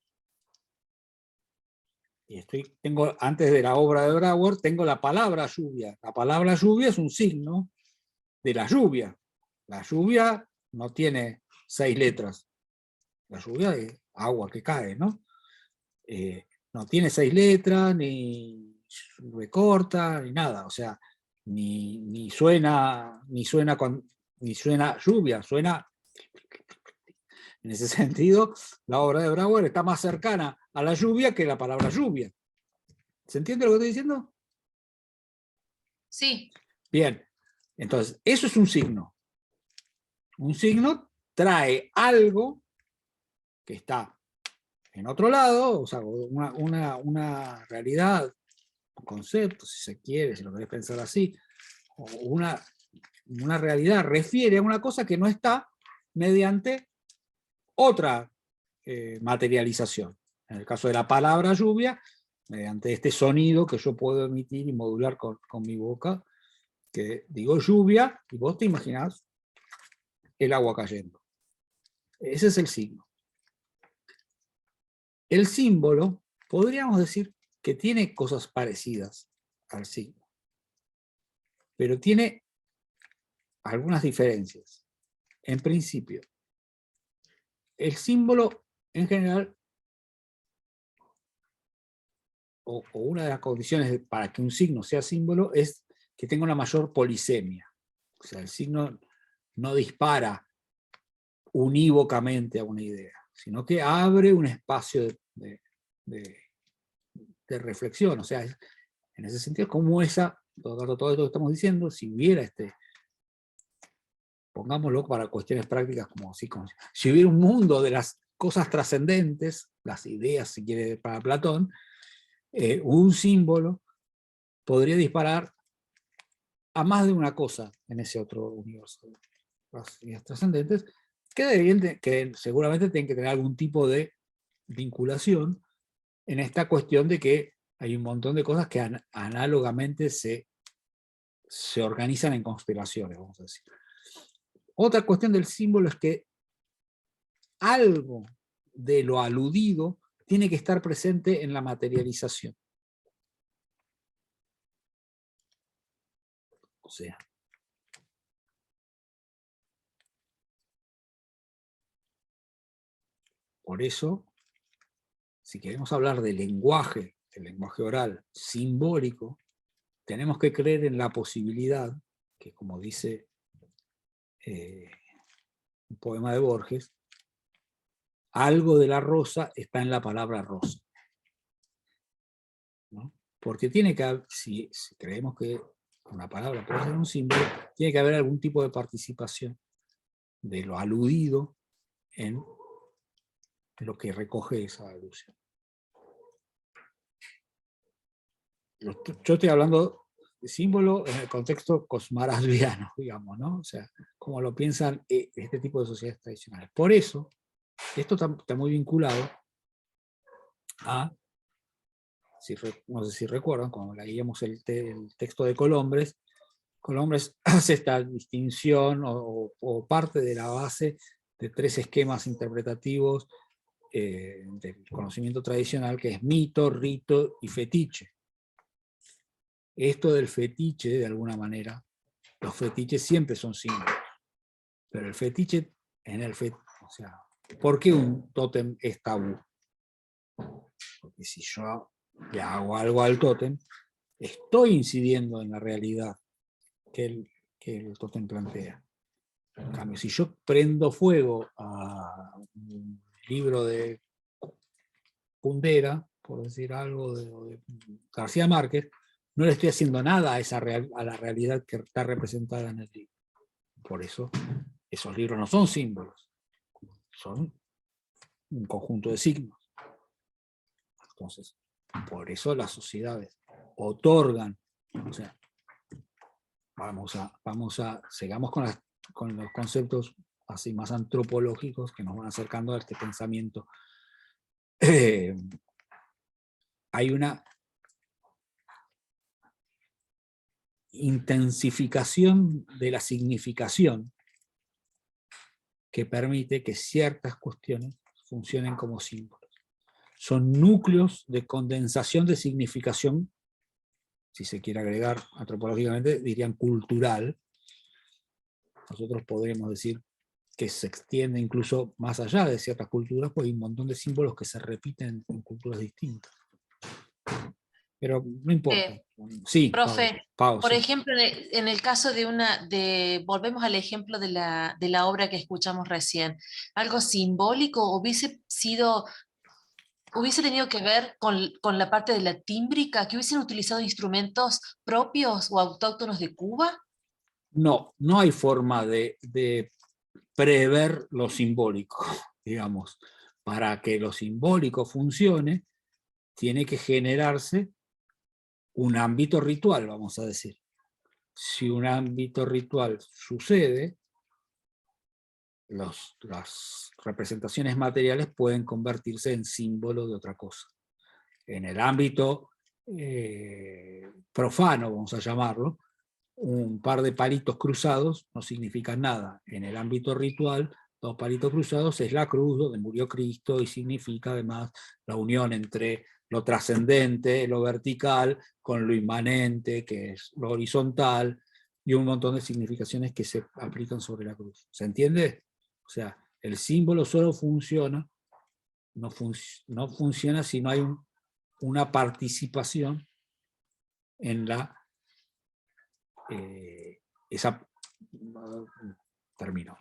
y tengo, antes de la obra de Brouwer, tengo la palabra lluvia. La palabra lluvia es un signo de la lluvia. La lluvia no tiene 6 letras. La lluvia es agua que cae, ¿no? No tiene 6 letras, ni recorta, ni nada. O sea, ni suena lluvia, suena. En ese sentido, la obra de Brouwer está más cercana a la lluvia que la palabra lluvia. ¿Se entiende lo que estoy diciendo? Sí. Bien, entonces, eso es un signo. Un signo trae algo que está en otro lado, o sea, una realidad, un concepto, si se quiere, si lo querés pensar así, o una realidad refiere a una cosa que no está mediante otra materialización. En el caso de la palabra lluvia, mediante este sonido que yo puedo emitir y modular con mi boca, que digo lluvia, y vos te imaginás el agua cayendo. Ese es el signo. El símbolo, podríamos decir que tiene cosas parecidas al signo, pero tiene algunas diferencias. En principio, el símbolo en general, o una de las condiciones para que un signo sea símbolo es que tenga una mayor polisemia. O sea, el signo no dispara unívocamente a una idea, sino que abre un espacio de reflexión. O sea, en ese sentido, como todo esto que estamos diciendo, si hubiera pongámoslo para cuestiones prácticas, si hubiera un mundo de las cosas trascendentes, las ideas, si quiere, para Platón, un símbolo podría disparar a más de una cosa en ese otro universo. Las ideas trascendentes, que seguramente tienen que tener algún tipo de vinculación en esta cuestión de que hay un montón de cosas que análogamente se organizan en conspiraciones, vamos a decir. Otra cuestión del símbolo es que algo de lo aludido tiene que estar presente en la materialización. O sea, por eso, si queremos hablar del lenguaje oral simbólico, tenemos que creer en la posibilidad, que como dice un poema de Borges, algo de la rosa está en la palabra rosa. ¿No? Porque tiene que haber, si creemos que una palabra puede ser un símbolo, tiene que haber algún tipo de participación de lo aludido en lo que recoge esa alusión. Yo estoy hablando de símbolo en el contexto cosmarasviano, digamos, ¿no? O sea, como lo piensan este tipo de sociedades tradicionales. Por eso, esto está muy vinculado a, no sé si recuerdan, cuando leíamos el texto de Colombres, Colombres hace esta distinción o parte de la base de tres esquemas interpretativos del conocimiento tradicional, que es mito, rito y fetiche. Esto del fetiche, de alguna manera, los fetiches siempre son símbolos, pero el fetiche, o sea, ¿por qué un tótem es tabú? Porque si yo le hago algo al tótem, estoy incidiendo en la realidad que el tótem plantea. En cambio, si yo prendo fuego a un libro de Kundera, por decir algo, de García Márquez, no le estoy haciendo nada a la realidad que está representada en el libro. Por eso, esos libros no son símbolos, son un conjunto de signos. Entonces, por eso las sociedades otorgan, o sea, sigamos con los conceptos así más antropológicos que nos van acercando a este pensamiento. Hay una intensificación de la significación que permite que ciertas cuestiones funcionen como símbolos. Son núcleos de condensación de significación, si se quiere agregar antropológicamente, dirían cultural. Nosotros podríamos decir que se extiende incluso más allá de ciertas culturas, porque hay un montón de símbolos que se repiten en culturas distintas. Pero no importa. Sí, profe, Pau, por sí. ejemplo, en el caso volvemos al ejemplo de la obra que escuchamos recién, algo simbólico hubiese tenido que ver con la parte de la tímbrica, que hubiesen utilizado instrumentos propios o autóctonos de Cuba. No hay forma de prever lo simbólico, digamos. Para que lo simbólico funcione, tiene que generarse un ámbito ritual, vamos a decir. Si un ámbito ritual sucede, las representaciones materiales pueden convertirse en símbolo de otra cosa. En el ámbito profano, vamos a llamarlo, un par de palitos cruzados no significan nada. En el ámbito ritual, 2 palitos cruzados es la cruz donde murió Cristo y significa además la unión entre lo trascendente, lo vertical, con lo inmanente, que es lo horizontal, y un montón de significaciones que se aplican sobre la cruz. ¿Se entiende? O sea, el símbolo solo funciona, no funciona si no hay una participación en la...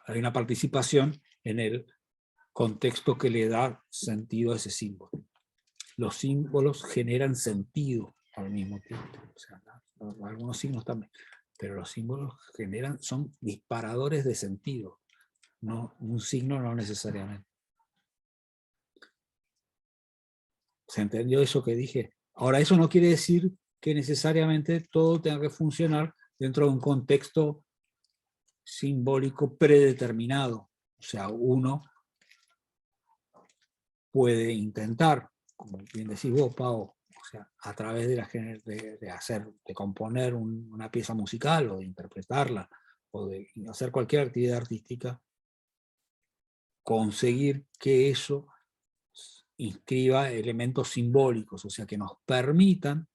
hay una participación en el contexto que le da sentido a ese símbolo. Los símbolos generan sentido al mismo tiempo. O sea, algunos signos también. Pero los símbolos son disparadores de sentido. No, un signo no necesariamente. ¿Se entendió eso que dije? Ahora, eso no quiere decir que necesariamente todo tenga que funcionar dentro de un contexto simbólico predeterminado. O sea, uno puede intentar, como bien decís vos, Pau, o sea, a través de componer una pieza musical o de interpretarla o de hacer cualquier actividad artística, conseguir que eso inscriba elementos simbólicos, o sea, que nos permitan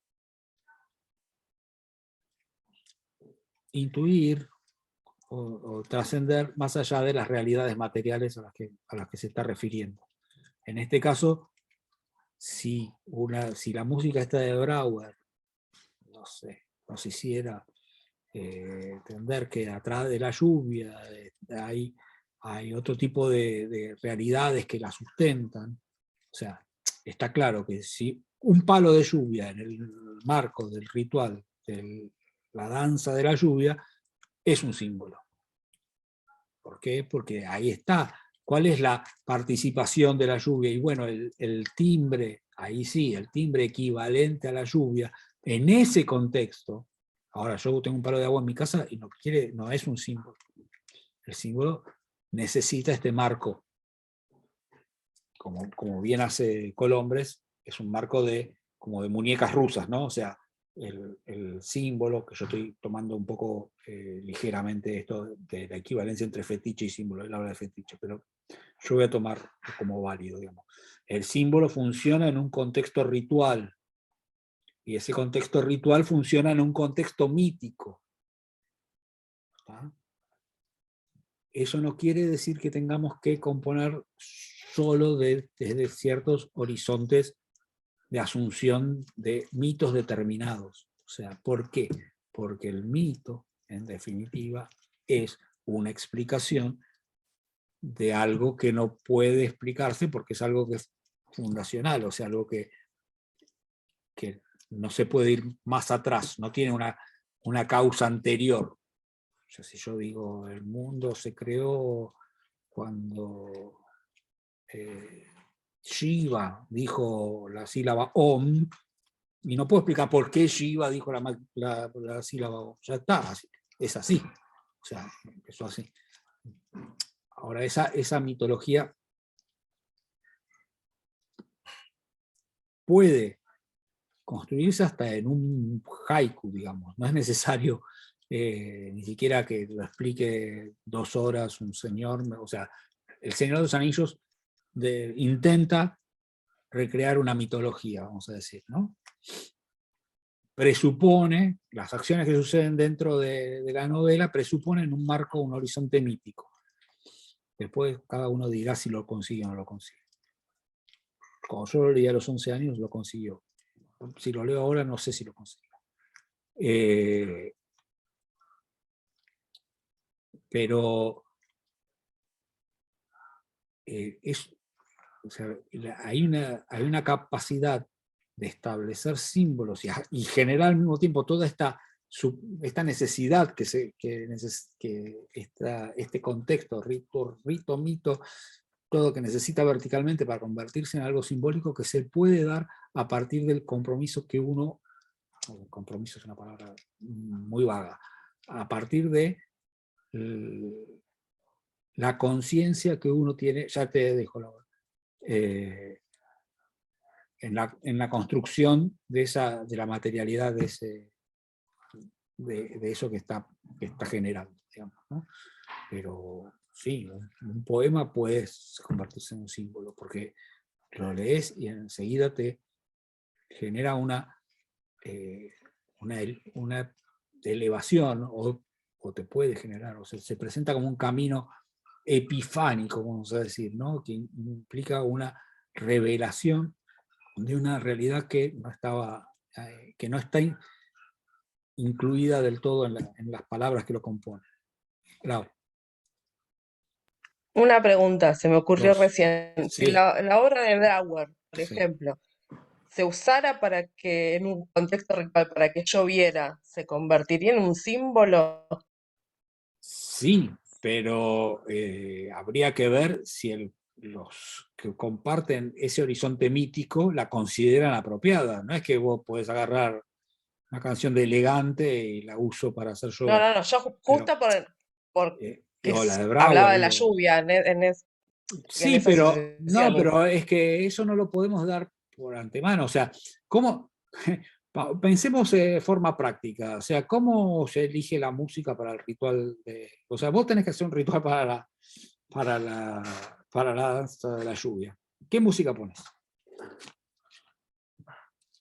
intuir o trascender más allá de las realidades materiales a las que se está refiriendo. En este caso, si la música está de Brauer, no sé, nos hiciera entender que atrás de la lluvia hay otro tipo de realidades que la sustentan, o sea, está claro que si un palo de lluvia en el marco del ritual de la danza de la lluvia es un símbolo. ¿Por qué? Porque ahí está. ¿Cuál es la participación de la lluvia? Y bueno, el timbre, ahí sí, el timbre equivalente a la lluvia, en ese contexto. Ahora, yo tengo un palo de agua en mi casa y no es un símbolo. El símbolo necesita este marco. Como bien hace Colombres, es un marco como de muñecas rusas, ¿no? O sea, el símbolo, que yo estoy tomando un poco ligeramente esto de la equivalencia entre fetiche y símbolo, él habla de fetiche, pero yo voy a tomar como válido, digamos. El símbolo funciona en un contexto ritual, y ese contexto ritual funciona en un contexto mítico. ¿Está? Eso no quiere decir que tengamos que componer solo desde ciertos horizontes de asunción de mitos determinados. O sea, ¿por qué? Porque el mito, en definitiva, es una explicación de algo que no puede explicarse porque es algo que es fundacional, o sea, algo que no se puede ir más atrás, no tiene una causa anterior. O sea, si yo digo, el mundo se creó cuando Shiva dijo la sílaba Om, y no puedo explicar por qué Shiva dijo la sílaba Om. Ya está, es así. O sea, empezó así. Ahora, esa mitología puede construirse hasta en un haiku, digamos. No es necesario ni siquiera que lo explique 2 horas un señor. O sea, el Señor de los Anillos intenta recrear una mitología, vamos a decir, ¿no? Presupone, las acciones que suceden dentro de la novela presuponen un marco, un horizonte mítico. Después cada uno dirá si lo consigue o no lo consigue. Como yo lo leí a los 11 años, lo consiguió. Si lo leo ahora, no sé si lo consigo. Pero o sea, hay una capacidad de establecer símbolos y generar al mismo tiempo toda esta necesidad este contexto, rito, mito, todo que necesita verticalmente para convertirse en algo simbólico que se puede dar a partir del compromiso que uno, compromiso es una palabra muy vaga, a partir de la conciencia que uno tiene, ya te dejo la hora, en la construcción de la materialidad de eso que está generando, digamos, ¿no? Pero sí, un poema puede convertirse en un símbolo, porque lo lees y enseguida te genera una elevación, o te puede generar, o sea, se presenta como un camino epifánico, vamos a decir, ¿no? Que implica una revelación de una realidad que no estaba, que no está incluida del todo en las palabras que lo componen. Claro. Una pregunta, se me ocurrió Dos. recién. Si Sí. la obra de Brouwer, por Sí. ejemplo, se usara para que, en un contexto ritual, para que lloviera, ¿se convertiría en un símbolo? Sí, pero habría que ver si los que comparten ese horizonte mítico la consideran apropiada. No es que vos podés agarrar una canción de Elegante y la uso para hacer No, llover. no, no, yo justo por que O la de hablaba Brauer, de la digo. lluvia en Sí, esa pero no, asociación. pero es que eso no lo podemos dar por antemano. O sea, ¿cómo? Pensemos de forma práctica. O sea, ¿cómo se elige la música para el ritual? O sea, vos tenés que hacer un ritual para la danza de la lluvia. ¿Qué música pones?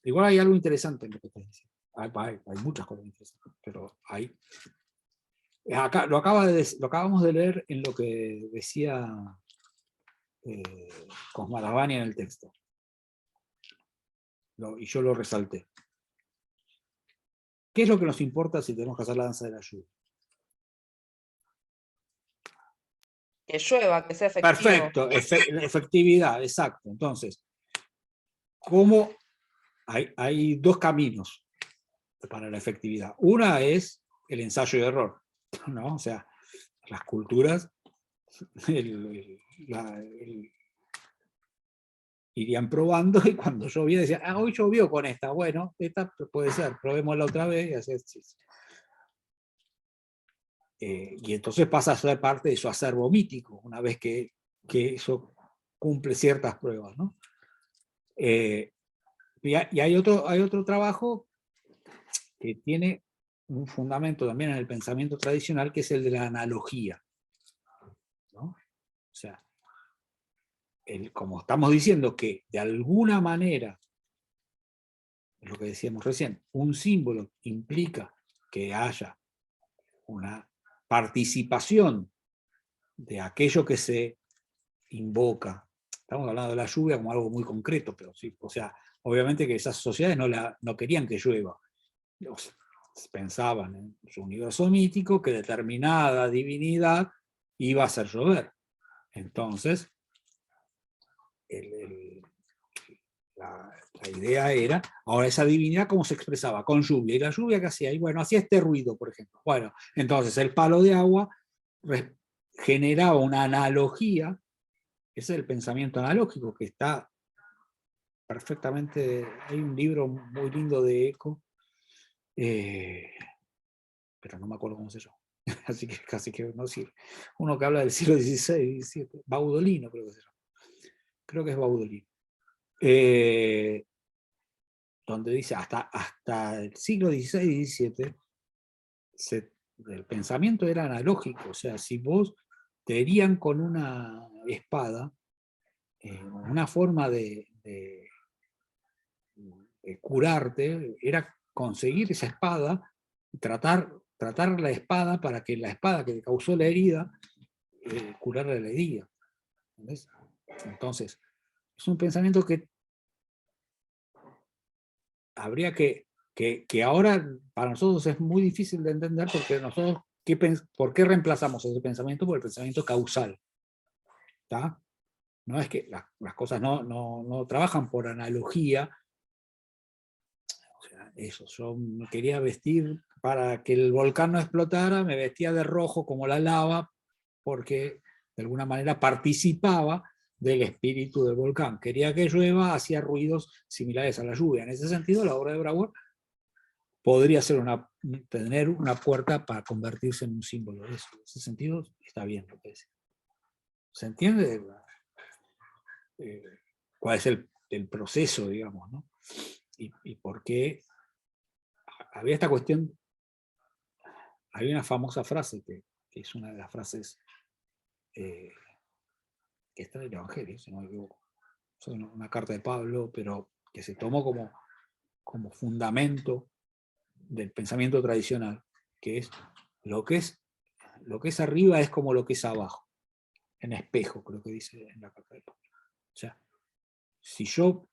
Igual hay algo interesante en lo que estás diciendo. Hay muchas cosas interesantes, pero hay. Acá, lo acabamos de leer en lo que decía Cosmaravani en el texto. Y yo lo resalté. ¿Qué es lo que nos importa si tenemos que hacer la danza de la lluvia? Que llueva, que sea efectivo. Perfecto, efectividad, exacto. Entonces, ¿cómo? Hay dos caminos para la efectividad. Una es el ensayo y error, ¿no? O sea, las culturas irían probando, y cuando llovía decían, hoy llovió con esta, bueno, esta puede ser, probémosla otra vez y hacer. Y entonces pasa a ser parte de su acervo mítico, una vez que eso cumple ciertas pruebas, ¿no? Y hay otro trabajo que tiene un fundamento también en el pensamiento tradicional, que es el de la analogía, ¿no? O sea, como estamos diciendo que de alguna manera, es lo que decíamos recién, un símbolo implica que haya una participación de aquello que se invoca. Estamos hablando de la lluvia como algo muy concreto, pero sí, o sea, obviamente que esas sociedades no querían que llueva. Pensaban en su universo mítico que determinada divinidad iba a hacer llover. Entonces, la idea era, ahora esa divinidad cómo se expresaba, con lluvia. ¿Y la lluvia qué hacía? Y bueno, hacía este ruido, por ejemplo. Bueno, entonces el palo de agua generaba una analogía. Ese es el pensamiento analógico que está perfectamente. Hay un libro muy lindo de Eco, pero no me acuerdo cómo se llama. Así que casi que no sirve. Uno que habla del siglo XVI, XVII, Baudolino creo que se llama. Creo que es Baudolino. Donde dice hasta el siglo XVI y XVII el pensamiento era analógico. O sea, si vos te herían con una espada, una forma de curarte era conseguir esa espada, tratar la espada para que la espada que te causó la herida curara la herida. ¿Entendés? Entonces, es un pensamiento que habría que ahora para nosotros es muy difícil de entender, porque nosotros, ¿por qué reemplazamos ese pensamiento? Por el pensamiento causal. ¿Está? No es que las cosas no trabajan por analogía. O sea, eso, yo me quería vestir para que el volcán no explotara, me vestía de rojo como la lava, porque de alguna manera participaba del espíritu del volcán. Quería que llueva, hacía ruidos similares a la lluvia. En ese sentido, la obra de Brouwer podría ser tener una puerta para convertirse en un símbolo de eso. En ese sentido, está bien lo que dice. ¿Se entiende cuál es el proceso, digamos, ¿no? Y por qué había esta cuestión. Hay una famosa frase que es una de las frases que está en el Evangelio, si no me equivoco. Es una carta de Pablo, pero que se tomó como fundamento del pensamiento tradicional, que es lo que es arriba es como lo que es abajo, en espejo, creo que dice en la carta de Pablo. O sea, si yo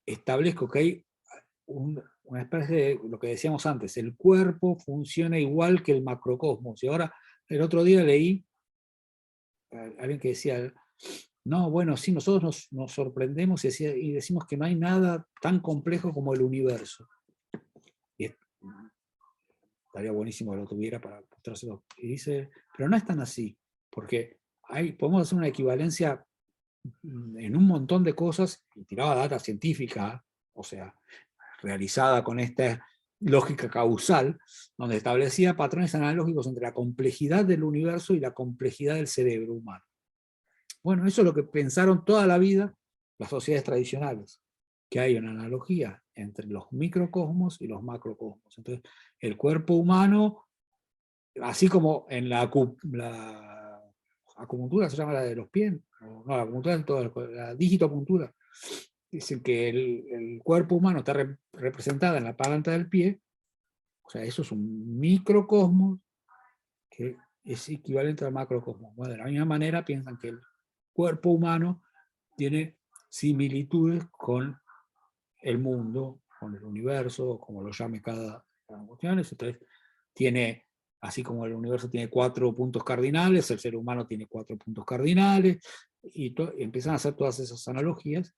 establezco que hay una especie de lo que decíamos antes, el cuerpo funciona igual que el macrocosmos, y ahora el otro día leí a alguien que decía, no, bueno, sí, nosotros nos sorprendemos y decimos que no hay nada tan complejo como el universo. Y estaría buenísimo que lo tuviera para mostrárselo. Y dice, pero no es tan así, porque podemos hacer una equivalencia en un montón de cosas, y tiraba data científica, o sea, realizada con esta lógica causal, donde establecía patrones analógicos entre la complejidad del universo y la complejidad del cerebro humano. Bueno, eso es lo que pensaron toda la vida las sociedades tradicionales, que hay una analogía entre los microcosmos y los macrocosmos. Entonces, el cuerpo humano, así como en la acupuntura, se llama la de los pies, no, la acupuntura en toda la digitopuntura, dicen que el cuerpo humano está representado en la planta del pie, o sea, eso es un microcosmos que es equivalente al macrocosmos. Bueno, de la misma manera piensan que el cuerpo humano tiene similitudes con el mundo, con el universo, como lo llame cada cuestión. Entonces, tiene, así como el universo tiene 4 puntos cardinales, el ser humano tiene 4 puntos cardinales, y empiezan a hacer todas esas analogías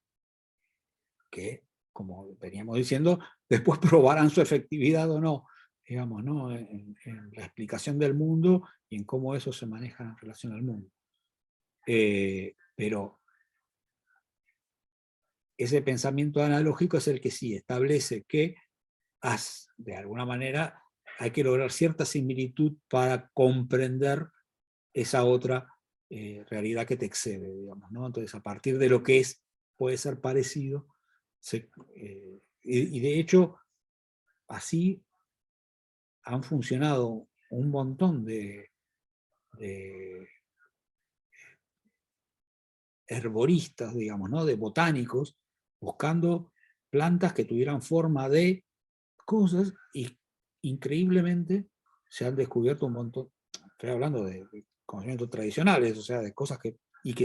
que, como veníamos diciendo, después probarán su efectividad o no, digamos, ¿no? En la explicación del mundo y en cómo eso se maneja en relación al mundo. Pero ese pensamiento analógico es el que sí establece que de alguna manera hay que lograr cierta similitud para comprender esa otra realidad que te excede, digamos, ¿no? Entonces, a partir de lo que puede ser parecido, y de hecho, así han funcionado un montón de herboristas, digamos, ¿no? De botánicos, buscando plantas que tuvieran forma de cosas, y increíblemente se han descubierto un montón, estoy hablando de conocimientos tradicionales, o sea, de cosas que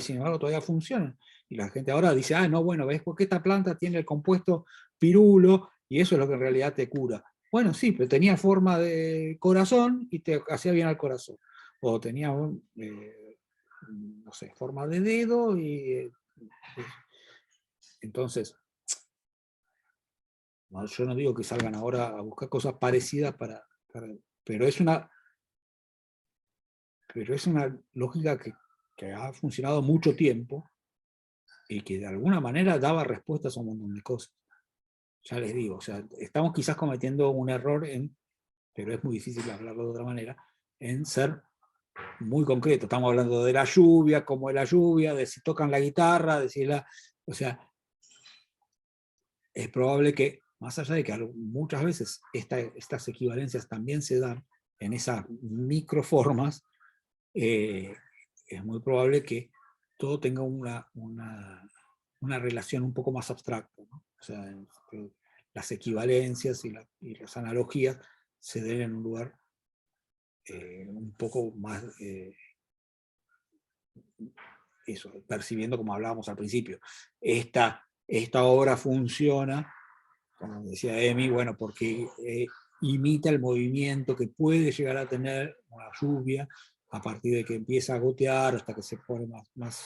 sin embargo todavía funcionan. Y la gente ahora dice, no, bueno, ¿ves? Porque esta planta tiene el compuesto pirulo, y eso es lo que en realidad te cura. Bueno, sí, pero tenía forma de corazón y te hacía bien al corazón. O tenía no sé, forma de dedo, y entonces, yo no digo que salgan ahora a buscar cosas parecidas pero es una lógica que ha funcionado mucho tiempo y que de alguna manera daba respuestas a un montón de cosas. Ya les digo, o sea, estamos quizás cometiendo un error pero es muy difícil hablarlo de otra manera, en ser muy concreto. Estamos hablando de la lluvia, como de la lluvia, de si tocan la guitarra, o sea, es probable que, más allá de que muchas veces estas equivalencias también se dan en esas microformas, es muy probable que todo tenga una relación un poco más abstracta, ¿no? O sea, las equivalencias y las analogías se den en un lugar un poco más, eso, percibiendo como hablábamos al principio. Esta obra funciona, como decía Emi, bueno, porque imita el movimiento que puede llegar a tener una lluvia a partir de que empieza a gotear hasta que se pone más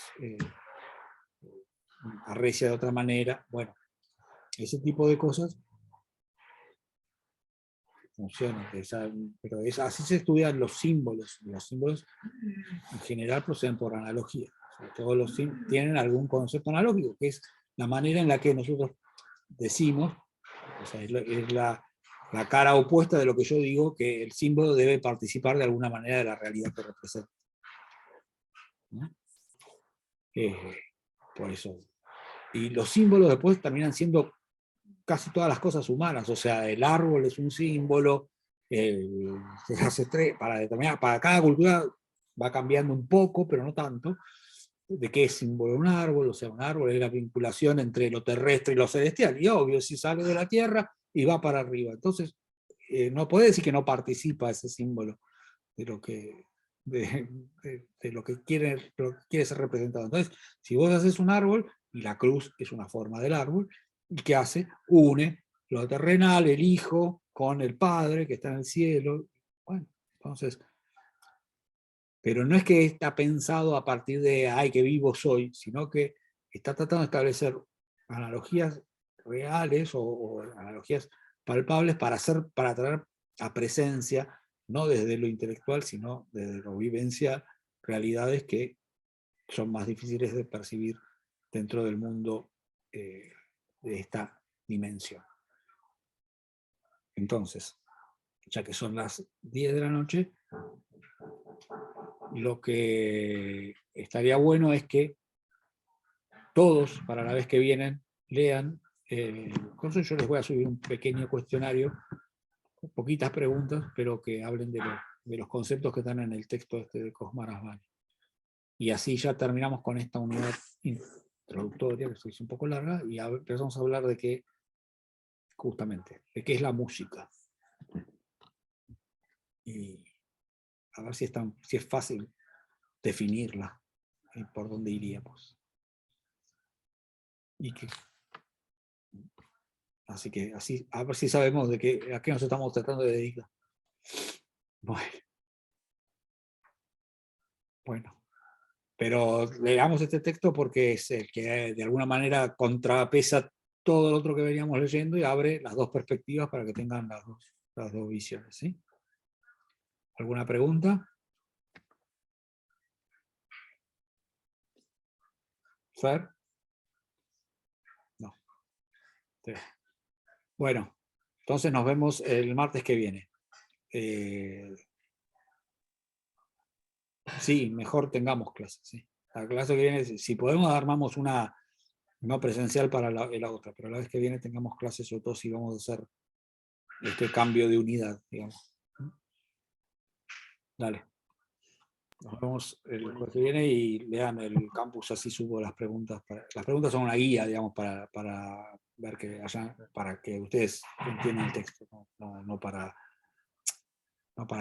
arrecia de otra manera. Bueno, ese tipo de cosas funcionan, pero así se estudian los símbolos. Los símbolos en general proceden por analogía. O sea, todos los tienen algún concepto analógico, que es la manera en la que nosotros decimos, o sea, es la cara opuesta de lo que yo digo, que el símbolo debe participar de alguna manera de la realidad que representa. ¿no? Por eso. Y los símbolos después terminan siendo casi todas las cosas humanas, o sea, el árbol es un símbolo, para cada cultura va cambiando un poco, pero no tanto, de qué es símbolo un árbol, o sea, un árbol es la vinculación entre lo terrestre y lo celestial, y obvio, si sale de la tierra y va para arriba, entonces no puede decir que no participa ese símbolo de lo que, de lo que quiere ser representado. Entonces, si vos haces un árbol, y la cruz es una forma del árbol, ¿y qué hace? Une lo terrenal, el Hijo, con el Padre que está en el cielo. Bueno, entonces, pero no es que está pensado a partir de, ay, que vivo soy, sino que está tratando de establecer analogías reales o analogías palpables para traer a presencia, no desde lo intelectual, sino desde lo vivencial, realidades que son más difíciles de percibir dentro del mundo de esta dimensión. Entonces, ya que son las 10 de la noche, lo que estaría bueno es que todos, para la vez que vienen, lean. Con eso yo les voy a subir un pequeño cuestionario, poquitas preguntas, pero que hablen de los conceptos que están en el texto este de Cosmar Asmani. Y así ya terminamos con esta unidad introductoria, que se hizo un poco larga, y empezamos a hablar de qué, justamente, de qué es la música. Y a ver si es fácil definirla y por dónde iríamos. Así que a ver si sabemos a qué nos estamos tratando de dedicar. Bueno. Pero leamos este texto porque es el que de alguna manera contrapesa todo lo otro que veníamos leyendo y abre las dos perspectivas para que tengan las dos visiones. ¿Sí? ¿Alguna pregunta? ¿Fer? No. Sí. Bueno, entonces nos vemos el martes que viene. Sí, mejor tengamos clases. ¿Sí? La clase que viene, si podemos, armamos una no presencial para la otra, pero la vez que viene tengamos clases, sobre todo si vamos a hacer este cambio de unidad, digamos. Dale. Nos vemos el jueves que viene y lean el campus, así subo las preguntas. Las preguntas son una guía, digamos, para ver para que ustedes entiendan el texto, no para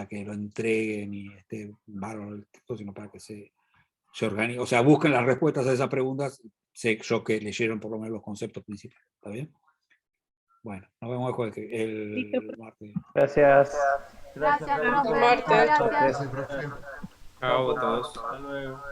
que lo entreguen y esté bárbaro el texto, sino para que se organicen. O sea, busquen las respuestas a esas preguntas, sé yo que leyeron por lo menos los conceptos principales. ¿Está bien? Bueno, nos vemos el jueves, el martes. Gracias. Martes. Gracias, profe. Chao, Chao a todos. hasta luego.